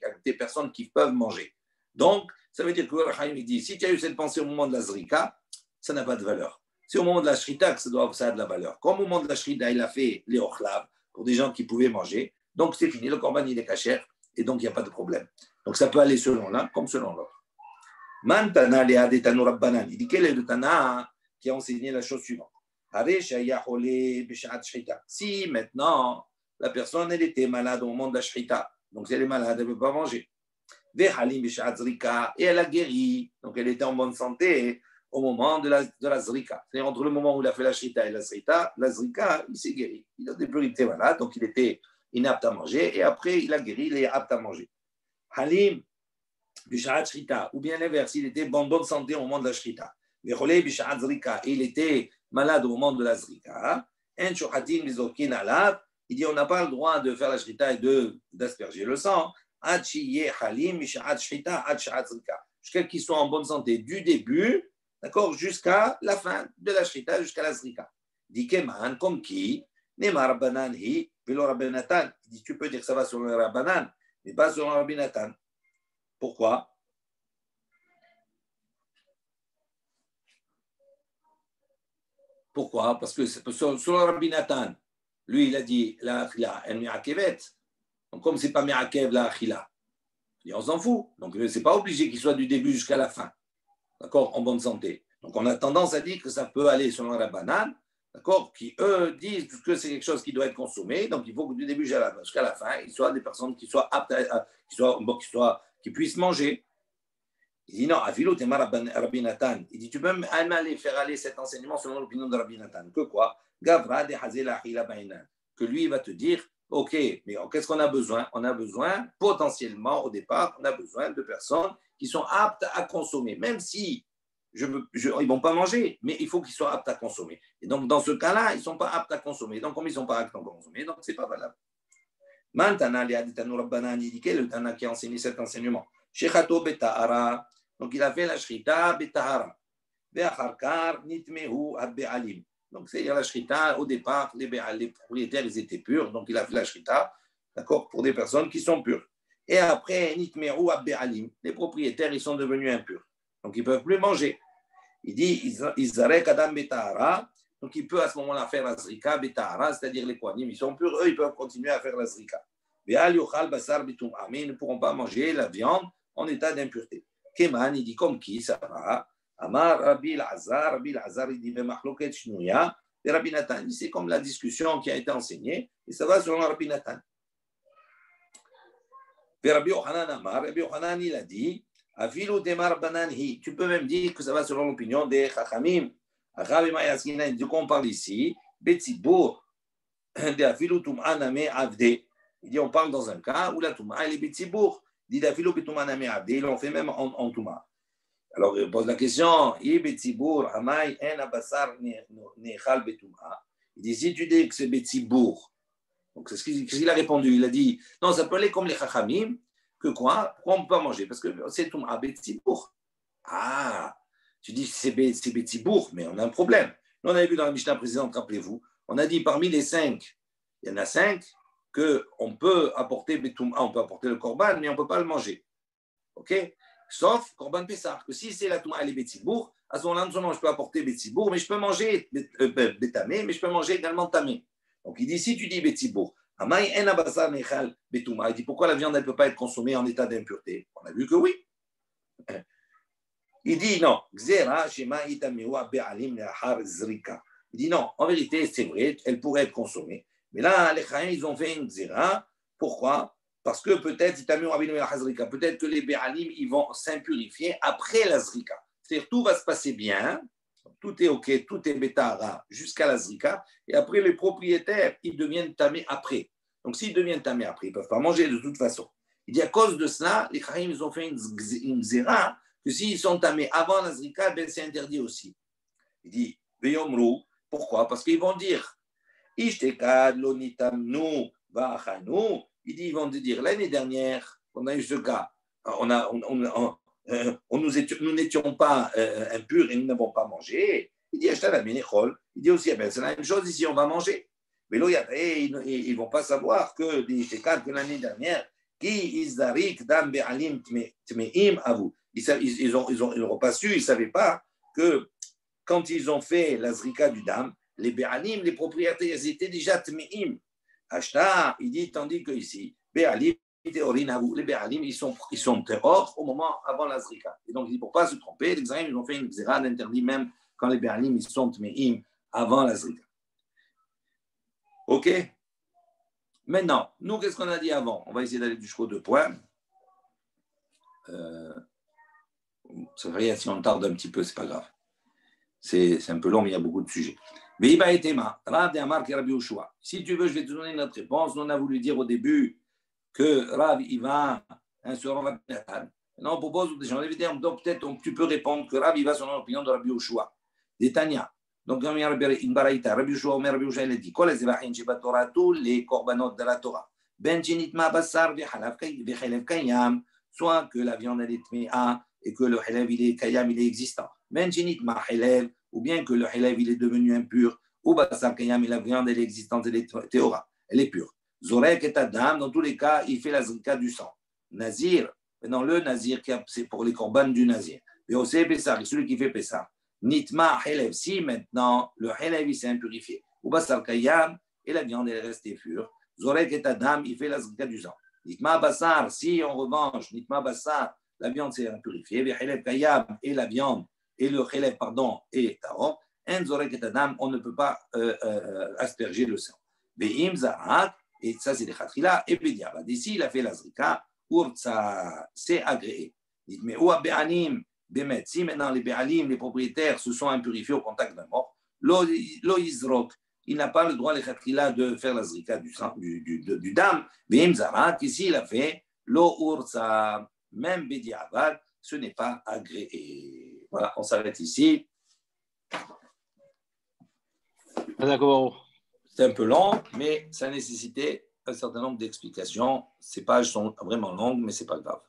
Speaker 1: à des personnes qui peuvent manger. Donc, ça veut dire que le Chaim dit si tu as eu cette pensée au moment de la zrika, ça n'a pas de valeur. C'est au moment de la shrita que ça a de la valeur. Comme au moment de la shrita, il a fait les ochlav pour des gens qui pouvaient manger, donc c'est fini, le korban il est kasher et donc il n'y a pas de problème. Donc ça peut aller selon l'un comme selon l'autre. Man tana le'ad etanu rabbanan. Il dit quel est le tana qui a enseigné la chose suivante? Si maintenant la personne elle était malade au moment de la shrita, donc si elle est malade, elle ne peut pas manger. Et elle a guéri, donc elle était en bonne santé au moment de la zrika. C'est-à-dire entre le moment où il a fait la shrita et la zrika, il s'est guéri. Il a été malade, donc il était inapte à manger, et après il a guéri, il est apte à manger. Halim bishat shrita, ou bien l'inverse, il était en bonne santé au moment de la shrita. Et il était malade au moment de la zrika, il dit on n'a pas le droit de faire la shrita et d'asperger le sang jusqu'à qu'il soit en bonne santé du début, d'accord, jusqu'à la fin de la shrita, jusqu'à la zrika. Dit Keman, comme qui Nemar Rabbanan hi velo Rabbi Natan. Il dit tu peux dire que ça va sur le Rabbanan, mais pas sur le Rabbi Natan. Pourquoi? Pourquoi? Parce que sur le Rabbi Natan, lui, il a dit la achila, elle mi'akevet. Donc, comme ce n'est pas mi'akev la achila, on s'en fout. Donc, ce n'est pas obligé qu'il soit du début jusqu'à la fin, d'accord, en bonne santé. Donc, on a tendance à dire que ça peut aller selon le Rabbanan, d'accord, qui eux disent que c'est quelque chose qui doit être consommé. Donc, il faut que du début jusqu'à la fin, il soit des personnes qui soient aptes, qui puissent manger. Il dit non, Afilo Tema Rabbi Natan. Il dit tu peux même aller faire aller cet enseignement selon l'opinion de Rabbi Natan. Que quoi? Gavra de Hazel Achila Bainan. Que lui va te dire ok, mais qu'est-ce qu'on a besoin? On a besoin potentiellement au départ, on a besoin de personnes qui sont aptes à consommer, même si ils ne vont pas manger, mais il faut qu'ils soient aptes à consommer. Et donc dans ce cas-là, ils ne sont pas aptes à consommer. Donc comme ils ne sont pas aptes à consommer, donc ce n'est pas valable. Maintenant, il dit quel est le Tana qui a enseigné cet enseignement? Shechato betahara. Donc, il a fait la shrita betahara. Ve'acharkar nitmehu abbe'alim. Donc, c'est la shrita, au départ, les propriétaires, ils étaient purs. Donc, il a fait la shrita, d'accord, pour des personnes qui sont pures. Et après, nitmehu abbe'alim. Les propriétaires, ils sont devenus impurs. Donc, ils ne peuvent plus manger. Il dit, Izarek Adam Betahara. Donc, il peut à ce moment-là faire la zrika Betahara, c'est-à-dire les kohanim, ils sont purs, eux, ils peuvent continuer à faire la zrika. Ve'al yochal basar bitum'a. Mais ils ne pourront pas manger la viande en état d'impureté. Keman, il dit comme qui, ça va. Amar Rabbi Elazar, il dit Vemachloket Shnuya, et Rabbi Nathan. C'est comme la discussion qui a été enseignée, et ça va selon Rabbi Nathan. Et Rabbi Yochanan Amar, Rabbi Yochanan, il a dit, Afilu Demar Bananhi, tu peux même dire que ça va selon l'opinion des Chachamim. Rabbi Mayaskina, du coup on parle ici, Betzibur, de Afilu Tum'a Name Avde. Il dit, on parle dans un cas où la Tum'a, elle est Betzibur. Il dit, Afilu Tum'a Name Avde, ils l'ont fait même en Tum'a. Alors, il pose la question, il dit, si tu dis que c'est Betzibur, donc c'est ce qu'il a répondu, il a dit, non, ça peut aller comme les Chachamim, que quoi? Pourquoi on ne peut pas manger? Parce que c'est Toum'a Betzibur. Ah, tu dis c'est Betzibur, mais on a un problème. Nous, on avait vu dans la Mishnah précédente, rappelez-vous, on a dit parmi les 5, il y en a 5 qu'on peut apporter Betoum'a, on peut apporter le Korban, mais on ne peut pas le manger. OK? Sauf Korban Pessah, que si c'est la Touma et les Betzibur, à ce moment-là, non seulement je peux apporter Betzibur, mais je peux manger Betamé, mais je peux manger également Tamé. Donc il dit, si tu dis Betzibur, il dit, pourquoi la viande ne peut pas être consommée en état d'impureté? On a vu que oui. Il dit, non. Il dit, non, en vérité, c'est vrai, elle pourrait être consommée. Mais là, les Chaim, ils ont fait une Xéra. Pourquoi? Parce que peut-être que les Bé'alim, ils vont s'impurifier après la Zrika. C'est-à-dire tout va se passer bien, tout est OK, tout est Betahara jusqu'à la Zrika, et après les propriétaires, ils deviennent tamés après. Donc s'ils deviennent tamés après, ils ne peuvent pas manger de toute façon. Il dit à cause de cela, les Chaim, ils ont fait une Zéra, que s'ils sont tamés avant la Zrika, ben c'est interdit aussi. Il dit, Veyomru, pourquoi? Parce qu'ils vont dire, Ishtekad lo nitamnu va'achanu. Il dit, ils vont dire, l'année dernière, on a eu ce cas, nous n'étions pas impurs et nous n'avons pas mangé. Il dit, il dit aussi, c'est la même chose ici, on va manger. Mais là, ils ne vont pas savoir que l'année dernière, ils n'auront pas su, ils ne savaient pas que quand ils ont fait la zrika du dam, les Bé'alim, les propriétaires, ils étaient déjà tme'im. Ashta, il dit, tandis que ici, Bé'alim, les Bé'alim, ils sont terror au moment avant la zrika. Et donc, il dit, pour ne pas se tromper, les Xarim, ils ont fait une zéra d'interdit même quand les Bé'alim, ils sont tme'im avant la zrika. OK? Maintenant, nous, qu'est-ce qu'on a dit avant? On va essayer d'aller jusqu'aux 2 points. Ça fait rien si on tarde un petit peu, c'est pas grave. C'est un peu long, mais il y a beaucoup de sujets. Si tu veux, je vais te donner notre réponse. Nous, on a voulu dire au début que Rav, il va selon Rabbi Nathan. Maintenant, on propose des gens. Donc, peut-être tu peux répondre que Rav, il va selon l'opinion de Rabbi Yoshua. D'Etania. Donc, dans une baraïta, Rabbi Yoshua, Rabbi Yoshua, il a dit Kol ezevachin shebatorah, tous les korbanot de la Torah. Ben jinitma basar vechalev kayam, soit que la viande elle est tmea et que le halev il est kayam, il est existant. Ben jinitma halev, ou bien que le halev il est devenu impur, ou basar kayam, et la viande elle est existante, elle est théora, elle est pure. Zorek et Adam, dans tous les cas, il fait la zrika du sang. Nazir, maintenant le nazir, c'est pour les korban du nazir. Et aussi Pessar, celui qui fait Pessar. Nitma helev, si maintenant le helev il s'est impurifié. Ou basar kayam, et la viande elle est restée pure. Zorek et Adam, il fait la zrika du sang. Nitma basar, si en revanche, Nitma basar, la viande s'est impurifiée. Et helev kayam, et la viande, et le helev, pardon, est taron. En zorek et Adam, on ne peut pas asperger le sang. Ve'im zarak, et ça c'est des khatrila, et pédiaba. D'ici il a fait la zrika, urtsa, c'est agréé. Mais ou béanim, bémet, si maintenant les béalim, les propriétaires se sont impurifiés au contact d'un mort, lo izrok, il n'a pas le droit, les khatrila, de faire la zrika du sang, du dam. Ve'im zarak, ici il a fait, lo urtsa, même bédiaba, ce n'est pas agréé. Voilà, on s'arrête ici.
Speaker 2: D'accord.
Speaker 1: C'est un peu long, mais ça nécessitait un certain nombre d'explications. Ces pages sont vraiment longues, mais ce n'est pas grave.